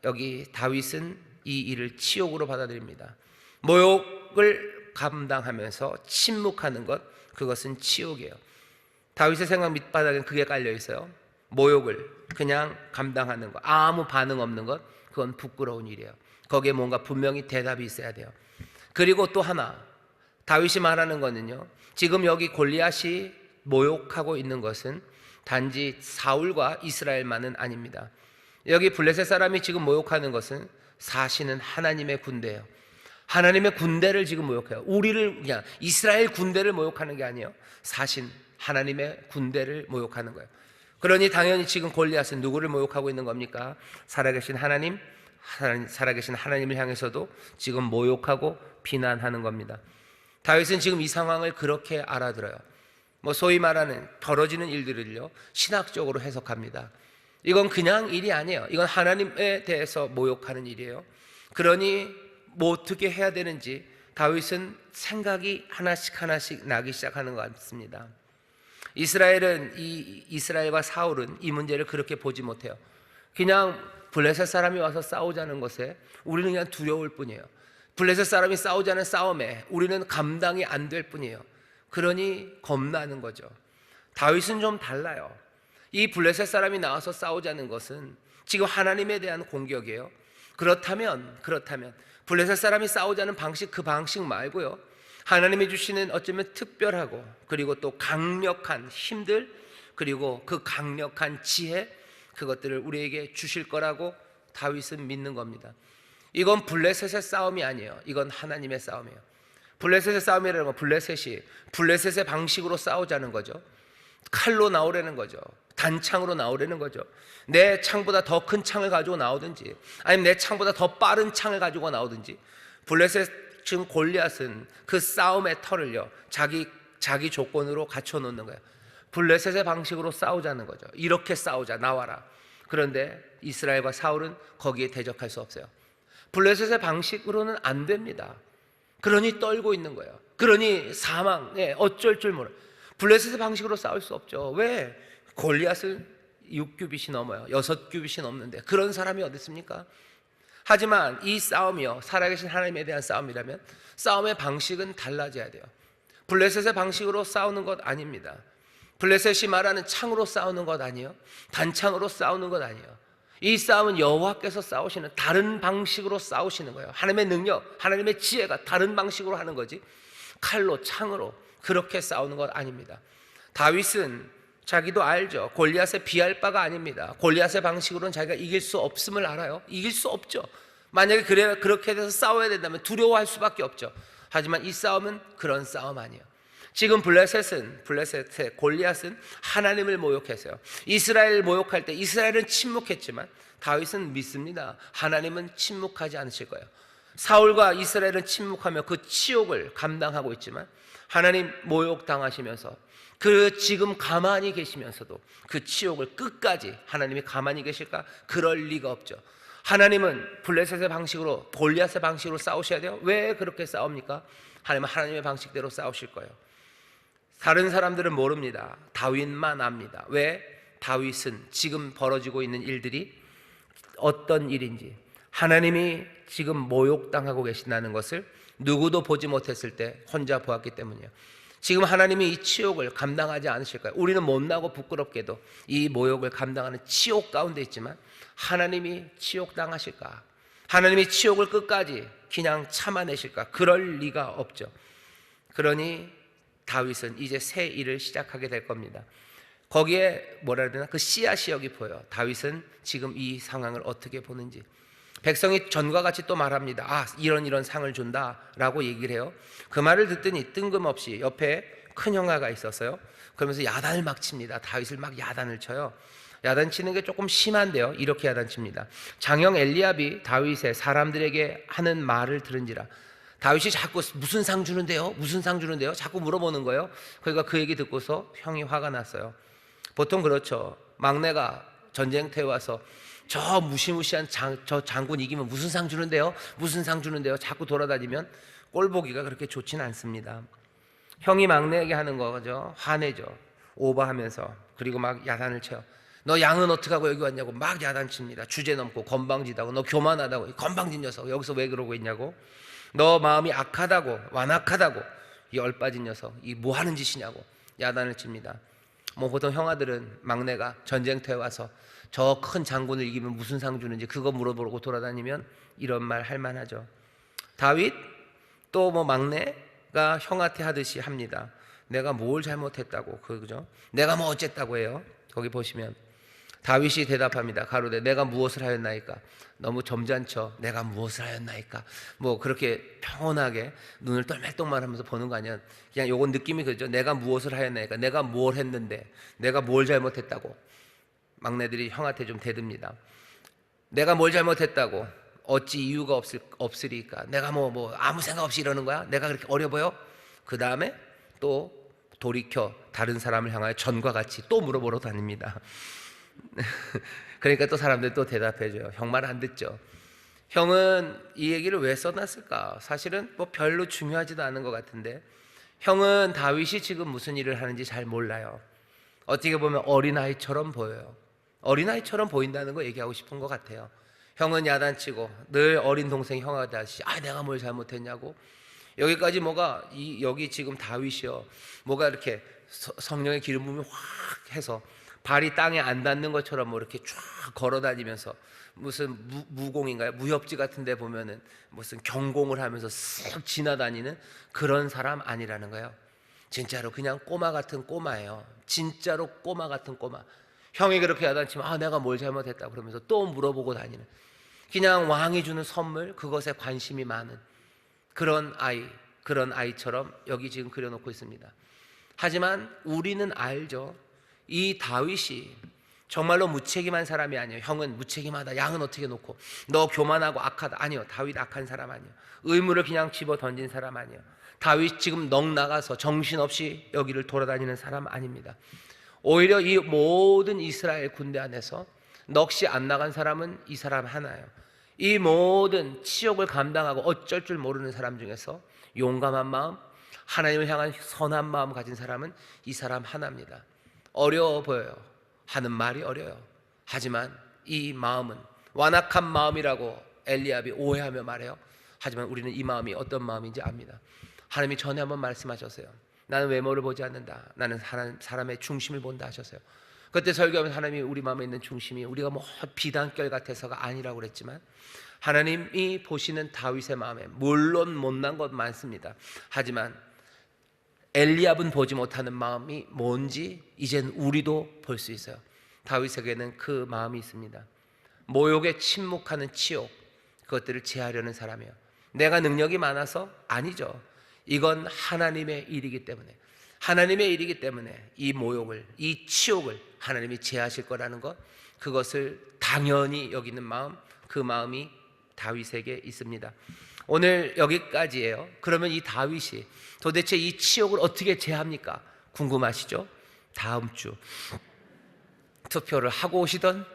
여기 다윗은 이 일을 치욕으로 받아들입니다. 모욕을 감당하면서 침묵하는 것, 그것은 치욕이에요. 다윗의 생각 밑바닥엔 그게 깔려 있어요. 모욕을 그냥 감당하는 것, 아무 반응 없는 것, 그건 부끄러운 일이에요. 거기에 뭔가 분명히 대답이 있어야 돼요. 그리고 또 하나, 다윗이 말하는 거는요, 지금 여기 골리앗이 모욕하고 있는 것은 단지 사울과 이스라엘만은 아닙니다. 여기 블레셋 사람이 지금 모욕하는 것은 사시는 하나님의 군대예요. 하나님의 군대를 지금 모욕해요. 우리를 그냥 이스라엘 군대를 모욕하는 게 아니에요. 사신 하나님의 군대를 모욕하는 거예요. 그러니 당연히 지금 골리앗은 누구를 모욕하고 있는 겁니까? 살아계신 하나님을 향해서도 지금 모욕하고 비난하는 겁니다. 다윗은 지금 이 상황을 그렇게 알아들어요. 소위 말하는 벌어지는 일들을요, 신학적으로 해석합니다. 이건 그냥 일이 아니에요. 이건 하나님에 대해서 모욕하는 일이에요. 그러니 뭐 어떻게 해야 되는지 다윗은 생각이 하나씩 나기 시작하는 것 같습니다. 이스라엘과 사울은 이 문제를 그렇게 보지 못해요. 그냥 블레셋 사람이 와서 싸우자는 것에 우리는 그냥 두려울 뿐이에요. 블레셋 사람이 싸우자는 싸움에 우리는 감당이 안 될 뿐이에요. 그러니 겁나는 거죠. 다윗은 좀 달라요. 이 블레셋 사람이 나와서 싸우자는 것은 지금 하나님에 대한 공격이에요. 그렇다면 블레셋 사람이 싸우자는 방식, 그 방식 말고요, 하나님이 주시는 어쩌면 특별하고 그리고 또 강력한 힘들, 그리고 그 강력한 지혜, 그것들을 우리에게 주실 거라고 다윗은 믿는 겁니다. 이건 블레셋의 싸움이 아니에요. 이건 하나님의 싸움이에요. 블레셋의 싸움이라는 건 블레셋의 방식으로 싸우자는 거죠. 칼로 나오려는 거죠. 단창으로 나오려는 거죠. 내 창보다 더 큰 창을 가지고 나오든지, 아니면 내 창보다 더 빠른 창을 가지고 나오든지, 블레셋 지금 골리앗은 그 싸움의 털을요, 자기 조건으로 갖춰 놓는 거예요. 블레셋의 방식으로 싸우자는 거죠. 이렇게 싸우자, 나와라. 그런데 이스라엘과 사울은 거기에 대적할 수 없어요. 블레셋의 방식으로는 안 됩니다. 그러니 떨고 있는 거예요. 그러니 사망에 어쩔 줄 몰라. 블레셋의 방식으로 싸울 수 없죠. 왜? 골리앗은 6규빗이 넘어요. 6규빗이 넘는데 그런 사람이 어디 있습니까? 하지만 이 싸움이요, 살아계신 하나님에 대한 싸움이라면 싸움의 방식은 달라져야 돼요. 블레셋의 방식으로 싸우는 것 아닙니다. 블레셋이 말하는 창으로 싸우는 것 아니에요. 단창으로 싸우는 것 아니에요. 이 싸움은 여호와께서 싸우시는 다른 방식으로 싸우시는 거예요. 하나님의 능력, 하나님의 지혜가 다른 방식으로 하는 거지, 칼로, 창으로 그렇게 싸우는 것 아닙니다. 다윗은 자기도 알죠. 골리앗에 비할 바가 아닙니다. 골리앗의 방식으로는 자기가 이길 수 없음을 알아요. 이길 수 없죠. 만약에 그렇게 돼서 싸워야 된다면 두려워할 수밖에 없죠. 하지만 이 싸움은 그런 싸움 아니에요. 지금 블레셋의 골리앗은 하나님을 모욕했어요. 이스라엘을 모욕할 때 이스라엘은 침묵했지만 다윗은 믿습니다. 하나님은 침묵하지 않으실 거예요. 사울과 이스라엘은 침묵하며 그 치욕을 감당하고 있지만 하나님 모욕당하시면서 지금 가만히 계시면서도 그 치욕을 끝까지 하나님이 가만히 계실까? 그럴 리가 없죠. 하나님은 블레셋의 방식으로, 골리앗의 방식으로 싸우셔야 돼요. 왜 그렇게 싸웁니까? 하나님은 하나님의 방식대로 싸우실 거예요. 다른 사람들은 모릅니다. 다윗만 압니다. 왜? 다윗은 지금 벌어지고 있는 일들이 어떤 일인지, 하나님이 지금 모욕당하고 계신다는 것을 누구도 보지 못했을 때 혼자 보았기 때문이에요. 지금 하나님이 이 치욕을 감당하지 않으실까요? 우리는 못나고 부끄럽게도 이 모욕을 감당하는 치욕 가운데 있지만 하나님이 치욕당하실까? 하나님이 치욕을 끝까지 그냥 참아내실까? 그럴 리가 없죠. 그러니 다윗은 이제 새 일을 시작하게 될 겁니다. 거기에 뭐라 해야 되나? 그 씨앗이 여기 보여요. 다윗은 지금 이 상황을 어떻게 보는지. 백성이 전과 같이 또 말합니다. 아, 이런 상을 준다라고 얘기를 해요. 그 말을 듣더니 뜬금없이 옆에 큰 형아가 있었어요. 그러면서 야단을 막 칩니다. 다윗을 막 야단을 쳐요. 야단 치는 게 조금 심한데요. 이렇게 야단 칩니다. 장형 엘리압이 다윗의 사람들에게 하는 말을 들은지라. 다윗이 자꾸 무슨 상 주는데요? 무슨 상 주는데요? 자꾸 물어보는 거예요. 그러니까 그 얘기 듣고서 형이 화가 났어요. 보통 그렇죠. 막내가 전쟁터에 와서 저 무시무시한 저 장군 이기면 무슨 상 주는데요? 무슨 상 주는데요? 자꾸 돌아다니면 꼴보기가 그렇게 좋지는 않습니다. 형이 막내에게 하는 거죠. 화내죠. 오버하면서. 그리고 막 야단을 쳐요. 너 양은 어떻게 하고 여기 왔냐고 막 야단칩니다. 주제 넘고 건방지다고, 너 교만하다고, 건방진 녀석 여기서 왜 그러고 있냐고, 너 마음이 악하다고, 완악하다고, 이 얼빠진 녀석 이 뭐 하는 짓이냐고 야단을 칩니다. 뭐 보통 형아들은 막내가 전쟁터에 와서 저 큰 장군을 이기면 무슨 상 주는지 그거 물어보고 돌아다니면 이런 말 할 만하죠. 다윗 또 뭐 막내가 형한테 하듯이 합니다. 내가 뭘 잘못했다고, 그죠? 내가 뭐 어쨌다고 해요. 거기 보시면 다윗이 대답합니다. 가로되 내가 무엇을 하였나이까? 너무 점잖죠. 내가 무엇을 하였나이까? 뭐 그렇게 평온하게 눈을 떨멜떡만 하면서 보는 거 아니야. 그냥 요건 느낌이 그죠. 내가 무엇을 하였나이까? 내가 뭘 했는데, 내가 뭘 잘못했다고. 막내들이 형한테 좀 대듭니다. 내가 뭘 잘못했다고? 어찌 이유가 없으리까? 내가 뭐 아무 생각 없이 이러는 거야? 내가 그렇게 어려 보여? 그 다음에 또 돌이켜 다른 사람을 향하여 전과 같이 또 물어보러 다닙니다. 그러니까 또 사람들 또 대답해줘요. 형 말 안 듣죠. 형은 이 얘기를 왜 써놨을까? 사실은 뭐 별로 중요하지도 않은 것 같은데, 형은 다윗이 지금 무슨 일을 하는지 잘 몰라요. 어떻게 보면 어린아이처럼 보여요. 어린아이처럼 보인다는 거 얘기하고 싶은 것 같아요. 형은 야단치고 늘 어린 동생 형한테 하시, 아 내가 뭘 잘못했냐고. 여기까지 뭐가 여기 지금 다윗이요, 뭐가 이렇게 성령의 기름 부음이 확 해서 발이 땅에 안 닿는 것처럼 뭐 이렇게 쫙 걸어다니면서 무슨 무공인가요? 무협지 같은 데 보면은 무슨 경공을 하면서 쓱 지나다니는 그런 사람 아니라는 거예요. 진짜로 그냥 꼬마 같은 꼬마예요. 진짜로 꼬마 같은 꼬마. 형이 그렇게 야단치면 아 내가 뭘 잘못했다 그러면서 또 물어보고 다니는, 그냥 왕이 주는 선물 그것에 관심이 많은 그런 아이처럼 여기 지금 그려놓고 있습니다. 하지만 우리는 알죠. 이 다윗이 정말로 무책임한 사람이 아니에요. 형은 무책임하다, 양은 어떻게 놓고, 너 교만하고 악하다. 아니요, 다윗 악한 사람 아니에요. 의무를 그냥 집어 던진 사람 아니에요. 다윗 지금 넋 나가서 정신없이 여기를 돌아다니는 사람 아닙니다. 오히려 이 모든 이스라엘 군대 안에서 넋이 안 나간 사람은 이 사람 하나예요. 이 모든 치욕을 감당하고 어쩔 줄 모르는 사람 중에서 용감한 마음, 하나님을 향한 선한 마음 가진 사람은 이 사람 하나입니다. 어려워 보여요. 하는 말이 어려요. 하지만 이 마음은 완악한 마음이라고 엘리압이 오해하며 말해요. 하지만 우리는 이 마음이 어떤 마음인지 압니다. 하나님이 전에 한번 말씀하셨어요. 나는 외모를 보지 않는다. 나는 사람의 중심을 본다 하셨어요. 그때 설교하면서 하나님이 우리 마음에 있는 중심이 우리가 뭐 비단결 같아서가 아니라고 그랬지만, 하나님이 보시는 다윗의 마음에 물론 못난 것 많습니다. 하지만 엘리압은 보지 못하는 마음이 뭔지 이젠 우리도 볼 수 있어요. 다윗에게는 그 마음이 있습니다. 모욕에 침묵하는 치욕, 그것들을 제하려는 사람이에요. 내가 능력이 많아서? 아니죠. 이건 하나님의 일이기 때문에, 하나님의 일이기 때문에 이 모욕을, 이 치욕을 하나님이 제하실 거라는 것, 그것을 당연히 여기는 마음, 그 마음이 다윗에게 있습니다. 오늘 여기까지예요. 그러면 이 다윗이 도대체 이 치욕을 어떻게 제합니까? 궁금하시죠? 다음 주 투표를 하고 오시던,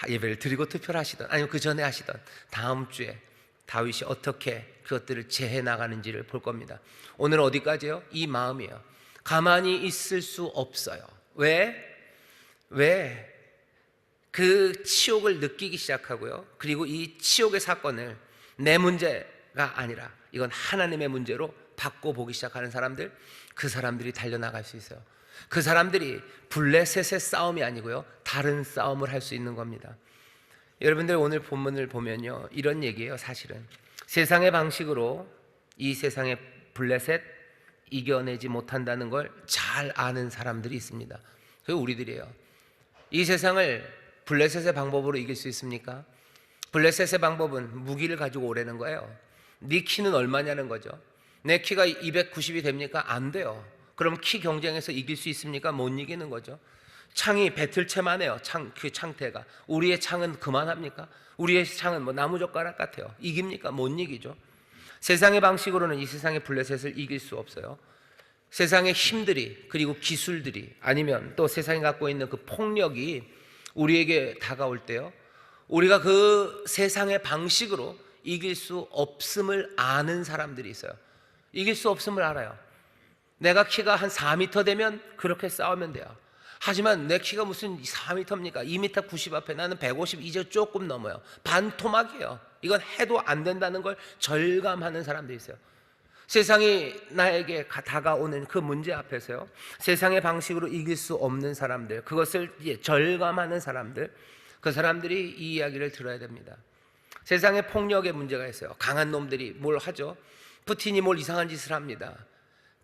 예배를 드리고 투표를 하시던, 아니면 그 전에 하시던 다음 주에 다윗이 어떻게 그것들을 제해 나가는지를 볼 겁니다. 오늘 어디까지요? 이 마음이에요. 가만히 있을 수 없어요. 왜? 그 치욕을 느끼기 시작하고요. 그리고 이 치욕의 사건을 내 문제가 아니라 이건 하나님의 문제로 바꿔보기 시작하는 사람들, 그 사람들이 달려나갈 수 있어요. 그 사람들이 블레셋의 싸움이 아니고요, 다른 싸움을 할 수 있는 겁니다. 여러분들 오늘 본문을 보면요, 이런 얘기예요. 사실은 세상의 방식으로 이 세상의 블레셋 이겨내지 못한다는 걸 잘 아는 사람들이 있습니다. 그게 우리들이에요. 이 세상을 블레셋의 방법으로 이길 수 있습니까? 블레셋의 방법은 무기를 가지고 오라는 거예요. 네 키는 얼마냐는 거죠. 내 키가 290이 됩니까? 안 돼요. 그럼 키 경쟁에서 이길 수 있습니까? 못 이기는 거죠. 창이 배틀채만 해요. 그 창태가. 우리의 창은 그만합니까? 우리의 창은 뭐 나무젓가락 같아요. 이깁니까? 못 이기죠. 세상의 방식으로는 이 세상의 블레셋을 이길 수 없어요. 세상의 힘들이, 그리고 기술들이, 아니면 또 세상이 갖고 있는 그 폭력이 우리에게 다가올 때요, 우리가 그 세상의 방식으로 이길 수 없음을 아는 사람들이 있어요. 이길 수 없음을 알아요. 내가 키가 한 4m 되면 그렇게 싸우면 돼요. 하지만 내 키가 무슨 4m입니까? 2m 90 앞에 나는 150 이제 조금 넘어요. 반토막이에요. 이건 해도 안 된다는 걸 절감하는 사람들이 있어요. 세상이 나에게 다가오는 그 문제 앞에서요, 세상의 방식으로 이길 수 없는 사람들, 그것을 절감하는 사람들, 그 사람들이 이 이야기를 들어야 됩니다. 세상에 폭력의 문제가 있어요. 강한 놈들이 뭘 하죠? 푸틴이 뭘 이상한 짓을 합니다.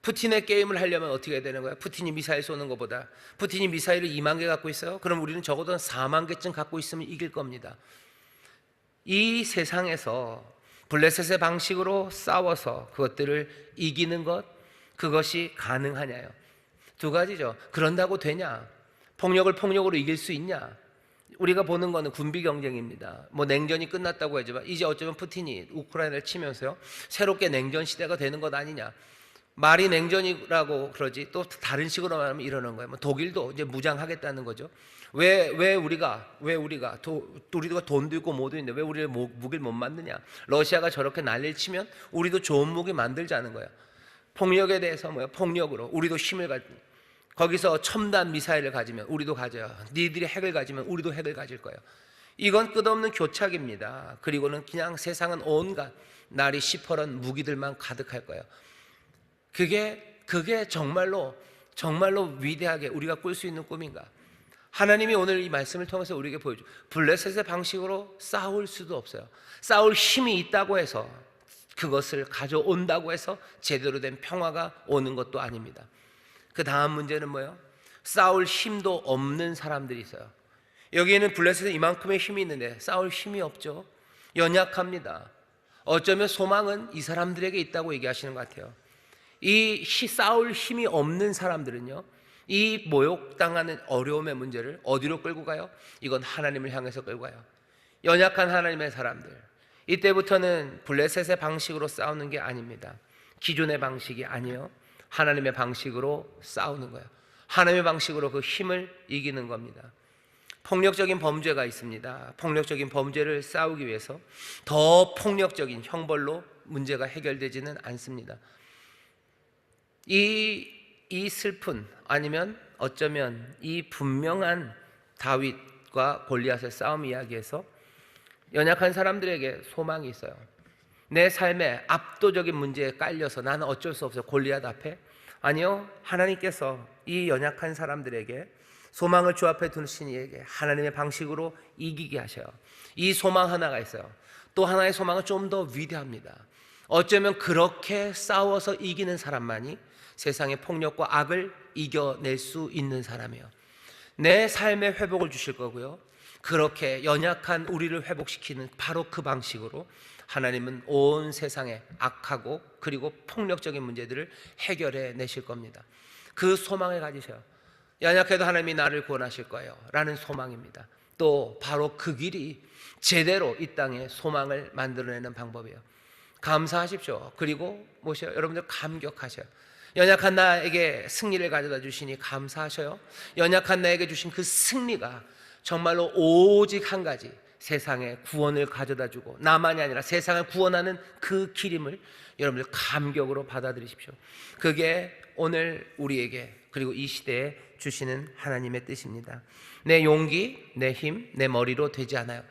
푸틴의 게임을 하려면 어떻게 해야 되는 거예요? 푸틴이 미사일 쏘는 것보다, 푸틴이 미사일을 2만 개 갖고 있어요? 그럼 우리는 적어도 4만 개쯤 갖고 있으면 이길 겁니다. 이 세상에서 블레셋의 방식으로 싸워서 그것들을 이기는 것, 그것이 가능하냐요? 두 가지죠. 그런다고 되냐? 폭력을 폭력으로 이길 수 있냐? 우리가 보는 거는 군비 경쟁입니다. 뭐 냉전이 끝났다고 하지만 이제 어쩌면 푸틴이 우크라이나를 치면서요, 새롭게 냉전 시대가 되는 것 아니냐? 말이 냉전이라고 그러지 또 다른 식으로 말하면 이러는 거예요. 뭐 독일도 이제 무장하겠다는 거죠. 왜 우리가 돈도 있고 뭐도 있는데 왜 우리를 무기를 못 만드냐? 러시아가 저렇게 난리를 치면 우리도 좋은 무기 만들자는 거예요. 폭력에 대해서 뭐야? 폭력으로 우리도 힘을 거기서 첨단 미사일을 가지면 우리도 가져요. 니들이 핵을 가지면 우리도 핵을 가질 거예요. 이건 끝없는 교착입니다. 그리고는 그냥 세상은 온갖 날이 시퍼런 무기들만 가득할 거예요. 그게 정말로 위대하게 우리가 꿀 수 있는 꿈인가? 하나님이 오늘 이 말씀을 통해서 우리에게 보여줘. 블레셋의 방식으로 싸울 수도 없어요. 싸울 힘이 있다고 해서, 그것을 가져온다고 해서 제대로 된 평화가 오는 것도 아닙니다. 그 다음 문제는 뭐예요? 싸울 힘도 없는 사람들이 있어요. 여기에는 블레셋에 이만큼의 힘이 있는데 싸울 힘이 없죠. 연약합니다. 어쩌면 소망은 이 사람들에게 있다고 얘기하시는 것 같아요. 이 싸울 힘이 없는 사람들은요, 이 모욕당하는 어려움의 문제를 어디로 끌고 가요? 이건 하나님을 향해서 끌고 가요. 연약한 하나님의 사람들, 이때부터는 블레셋의 방식으로 싸우는 게 아닙니다. 기존의 방식이 아니에요. 하나님의 방식으로 싸우는 거예요. 하나님의 방식으로 그 힘을 이기는 겁니다. 폭력적인 범죄가 있습니다. 폭력적인 범죄를 싸우기 위해서 더 폭력적인 형벌로 문제가 해결되지는 않습니다. 이 슬픈, 아니면 어쩌면 이 분명한 다윗과 골리앗의 싸움 이야기에서 연약한 사람들에게 소망이 있어요. 내 삶의 압도적인 문제에 깔려서 나는 어쩔 수 없어요, 골리앗 앞에. 아니요, 하나님께서 이 연약한 사람들에게 소망을 주 앞에 두신 이에게 하나님의 방식으로 이기게 하셔요. 이 소망 하나가 있어요. 또 하나의 소망은 좀 더 위대합니다. 어쩌면 그렇게 싸워서 이기는 사람만이 세상의 폭력과 악을 이겨낼 수 있는 사람이에요. 내 삶의 회복을 주실 거고요, 그렇게 연약한 우리를 회복시키는 바로 그 방식으로 하나님은 온 세상의 악하고 그리고 폭력적인 문제들을 해결해 내실 겁니다. 그 소망을 가지셔요. 연약해도 하나님이 나를 구원하실 거예요 라는 소망입니다. 또 바로 그 길이 제대로 이 땅에 소망을 만들어내는 방법이에요. 감사하십시오. 그리고 뭐셔요? 여러분들 감격하셔요. 연약한 나에게 승리를 가져다 주시니 감사하셔요. 연약한 나에게 주신 그 승리가 정말로 오직 한 가지, 세상에 구원을 가져다 주고 나만이 아니라 세상을 구원하는 그 길임을 여러분들 감격으로 받아들이십시오. 그게 오늘 우리에게 그리고 이 시대에 주시는 하나님의 뜻입니다. 내 용기, 내 힘, 내 머리로 되지 않아요.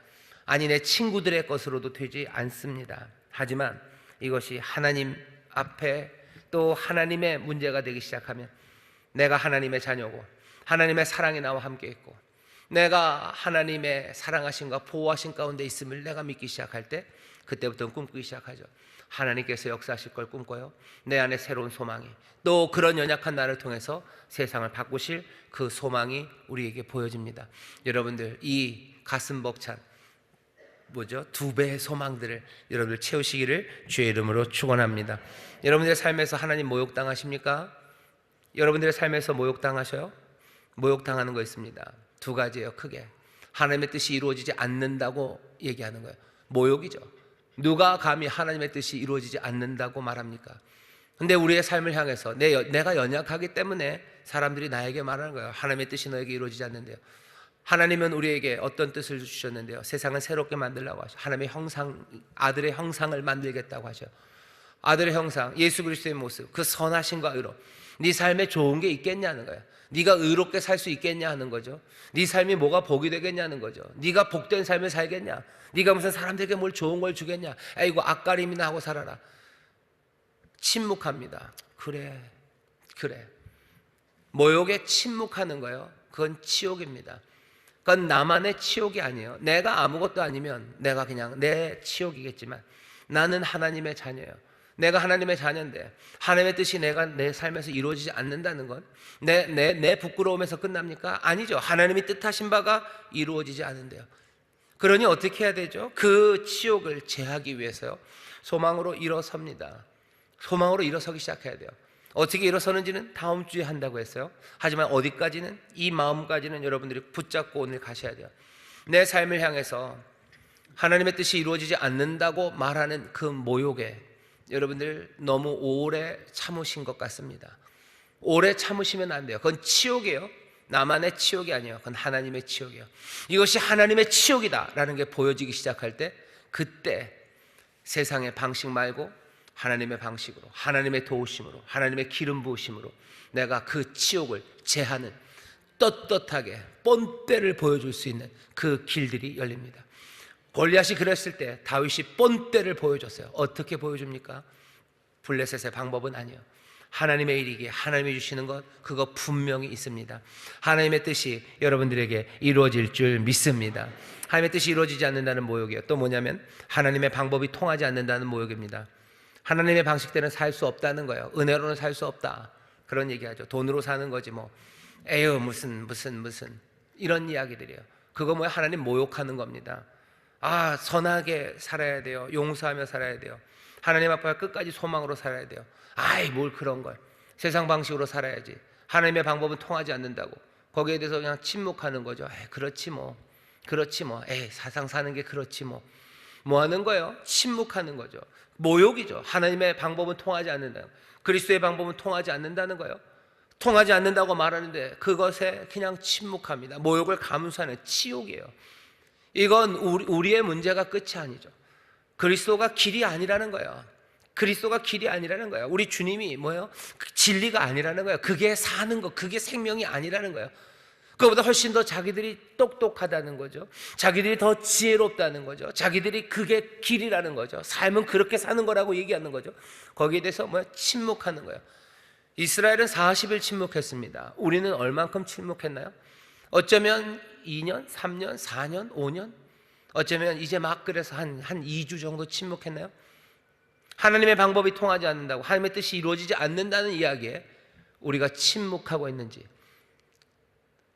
아니 내 친구들의 것으로도 되지 않습니다. 하지만 이것이 하나님 앞에 또 하나님의 문제가 되기 시작하면 내가 하나님의 자녀고 하나님의 사랑이 나와 함께 있고 내가 하나님의 사랑하심과 보호하심 가운데 있음을 내가 믿기 시작할 때 그때부터는 꿈꾸기 시작하죠. 하나님께서 역사하실 걸 꿈꿔요. 내 안에 새로운 소망이 또 그런 연약한 나를 통해서 세상을 바꾸실 그 소망이 우리에게 보여집니다. 여러분들 이 가슴 벅찬 두 배의 소망들을 여러분들 채우시기를 주의 이름으로 축원합니다. 여러분들의 삶에서 하나님 모욕당하십니까? 여러분들의 삶에서 모욕당하셔요? 모욕당하는 거 있습니다. 두 가지예요. 크게 하나님의 뜻이 이루어지지 않는다고 얘기하는 거예요. 모욕이죠. 누가 감히 하나님의 뜻이 이루어지지 않는다고 말합니까? 근데 우리의 삶을 향해서 내가 연약하기 때문에 사람들이 나에게 말하는 거예요. 하나님의 뜻이 너에게 이루어지지 않는데요. 하나님은 우리에게 어떤 뜻을 주셨는데요? 세상을 새롭게 만들라고 하셔. 하나님의 형상, 아들의 형상을 만들겠다고 하셔. 아들의 형상, 예수 그리스도의 모습, 그 선하심과 의로 네 삶에 좋은 게 있겠냐는 거예요. 네가 의롭게 살 수 있겠냐 하는 거죠. 네 삶이 뭐가 복이 되겠냐는 거죠. 네가 복된 삶을 살겠냐, 네가 무슨 사람들에게 뭘 좋은 걸 주겠냐. 아이고 앞가림이나 하고 살아라. 침묵합니다. 그래 모욕에 침묵하는 거예요. 그건 치욕입니다. 그건 나만의 치욕이 아니에요. 내가 아무것도 아니면 내가 그냥 내 치욕이겠지만 나는 하나님의 자녀예요. 내가 하나님의 자녀인데 하나님의 뜻이 내 삶에서 이루어지지 않는다는 건 내 부끄러움에서 끝납니까? 아니죠. 하나님이 뜻하신 바가 이루어지지 않은데요. 그러니 어떻게 해야 되죠? 그 치욕을 제하기 위해서요, 소망으로 일어섭니다. 소망으로 일어서기 시작해야 돼요. 어떻게 일어서는지는 다음 주에 한다고 했어요. 하지만 어디까지는, 이 마음까지는 여러분들이 붙잡고 오늘 가셔야 돼요. 내 삶을 향해서 하나님의 뜻이 이루어지지 않는다고 말하는 그 모욕에 여러분들 너무 오래 참으신 것 같습니다. 오래 참으시면 안 돼요. 그건 치욕이에요. 나만의 치욕이 아니에요. 그건 하나님의 치욕이에요. 이것이 하나님의 치욕이다라는 게 보여지기 시작할 때 그때 세상의 방식 말고 하나님의 방식으로, 하나님의 도우심으로, 하나님의 기름 부으심으로 내가 그 치욕을 제하는, 떳떳하게 본때를 보여줄 수 있는 그 길들이 열립니다. 골리앗이 그랬을 때 다윗이 본때를 보여줬어요. 어떻게 보여줍니까? 블레셋의 방법은 아니에요. 하나님의 일이기에 하나님이 주시는 것, 그거 분명히 있습니다. 하나님의 뜻이 여러분들에게 이루어질 줄 믿습니다. 하나님의 뜻이 이루어지지 않는다는 모욕이에요. 또 뭐냐면 하나님의 방법이 통하지 않는다는 모욕입니다. 하나님의 방식대로는 살 수 없다는 거예요. 은혜로는 살 수 없다, 그런 얘기하죠. 돈으로 사는 거지 뭐. 에휴 무슨 이런 이야기들이에요. 그거 뭐야? 하나님 모욕하는 겁니다. 선하게 살아야 돼요. 용서하며 살아야 돼요. 하나님 앞에 끝까지 소망으로 살아야 돼요. 뭘 그런 걸. 세상 방식으로 살아야지. 하나님의 방법은 통하지 않는다고 거기에 대해서 그냥 침묵하는 거죠. 그렇지 뭐. 사상 사는 게 그렇지 뭐. 뭐 하는 거예요? 침묵하는 거죠. 모욕이죠. 하나님의 방법은 통하지 않는다. 그리스도의 방법은 통하지 않는다는 거예요. 통하지 않는다고 말하는데 그것에 그냥 침묵합니다. 모욕을 감수하는 치욕이에요. 이건 우리의 문제가 끝이 아니죠. 그리스도가 길이 아니라는 거예요. 그리스도가 길이 아니라는 거예요. 우리 주님이 뭐예요? 진리가 아니라는 거예요. 그게 사는 거, 그게 생명이 아니라는 거예요. 그보다 훨씬 더 자기들이 똑똑하다는 거죠. 자기들이 더 지혜롭다는 거죠. 자기들이 그게 길이라는 거죠. 삶은 그렇게 사는 거라고 얘기하는 거죠. 거기에 대해서 침묵하는 거예요. 이스라엘은 40일 침묵했습니다. 우리는 얼만큼 침묵했나요? 어쩌면 2년, 3년, 4년, 5년? 어쩌면 이제 막 그래서 한 2주 정도 침묵했나요? 하나님의 방법이 통하지 않는다고, 하나님의 뜻이 이루어지지 않는다는 이야기에 우리가 침묵하고 있는지,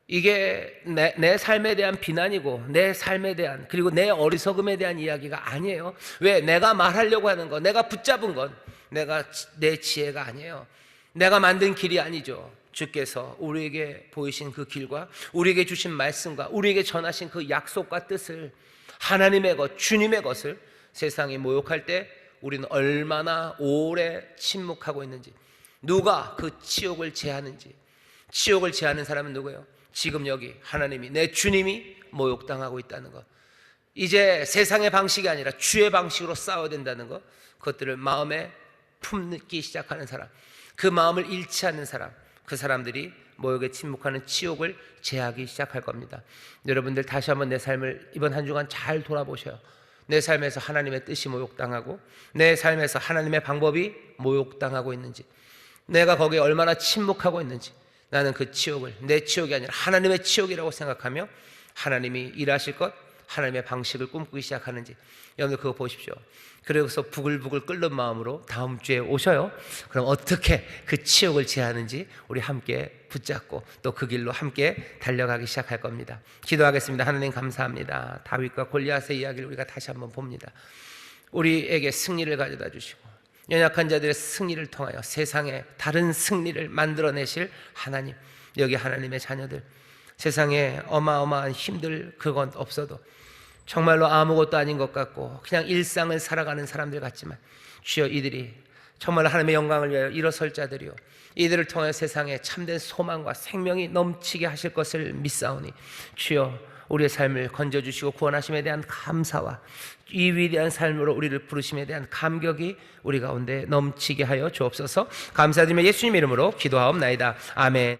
이게 내 삶에 대한 비난이고 내 삶에 대한, 그리고 내 어리석음에 대한 이야기가 아니에요. 왜? 내가 말하려고 하는 것, 내가 붙잡은 것, 내 지혜가 아니에요. 내가 만든 길이 아니죠. 주께서 우리에게 보이신 그 길과 우리에게 주신 말씀과 우리에게 전하신 그 약속과 뜻을, 하나님의 것, 주님의 것을 세상이 모욕할 때 우리는 얼마나 오래 침묵하고 있는지, 누가 그 치욕을 제하는지. 치욕을 제하는 사람은 누구예요? 지금 여기 하나님이, 내 주님이 모욕당하고 있다는 것. 이제 세상의 방식이 아니라 주의 방식으로 싸워야 된다는 것, 그것들을 마음에 품기 시작하는 사람, 그 마음을 잃지 않는 사람, 그 사람들이 모욕에 침묵하는 치욕을 제하기 시작할 겁니다. 여러분들 다시 한번 내 삶을 이번 한 주간 잘 돌아보셔요. 내 삶에서 하나님의 뜻이 모욕당하고 내 삶에서 하나님의 방법이 모욕당하고 있는지, 내가 거기에 얼마나 침묵하고 있는지, 나는 그 치욕을 내 치욕이 아니라 하나님의 치욕이라고 생각하며 하나님이 일하실 것, 하나님의 방식을 꿈꾸기 시작하는지, 여러분들 그거 보십시오. 그래서 부글부글 끓는 마음으로 다음 주에 오셔요. 그럼 어떻게 그 치욕을 제하는지 우리 함께 붙잡고 또 그 길로 함께 달려가기 시작할 겁니다. 기도하겠습니다. 하나님 감사합니다. 다윗과 골리앗의 이야기를 우리가 다시 한번 봅니다. 우리에게 승리를 가져다 주시고 연약한 자들의 승리를 통하여 세상에 다른 승리를 만들어내실 하나님, 여기 하나님의 자녀들, 세상에 어마어마한 힘들 그건 없어도 정말로 아무것도 아닌 것 같고 그냥 일상을 살아가는 사람들 같지만, 주여 이들이 정말 하나님의 영광을 위하여 일어설 자들이요, 이들을 통해 세상에 참된 소망과 생명이 넘치게 하실 것을 믿사오니, 주여 우리의 삶을 건져주시고 구원하심에 대한 감사와 이 위대한 삶으로 우리를 부르심에 대한 감격이 우리 가운데 넘치게 하여 주옵소서. 감사드리며 예수님 이름으로 기도하옵나이다. 아멘.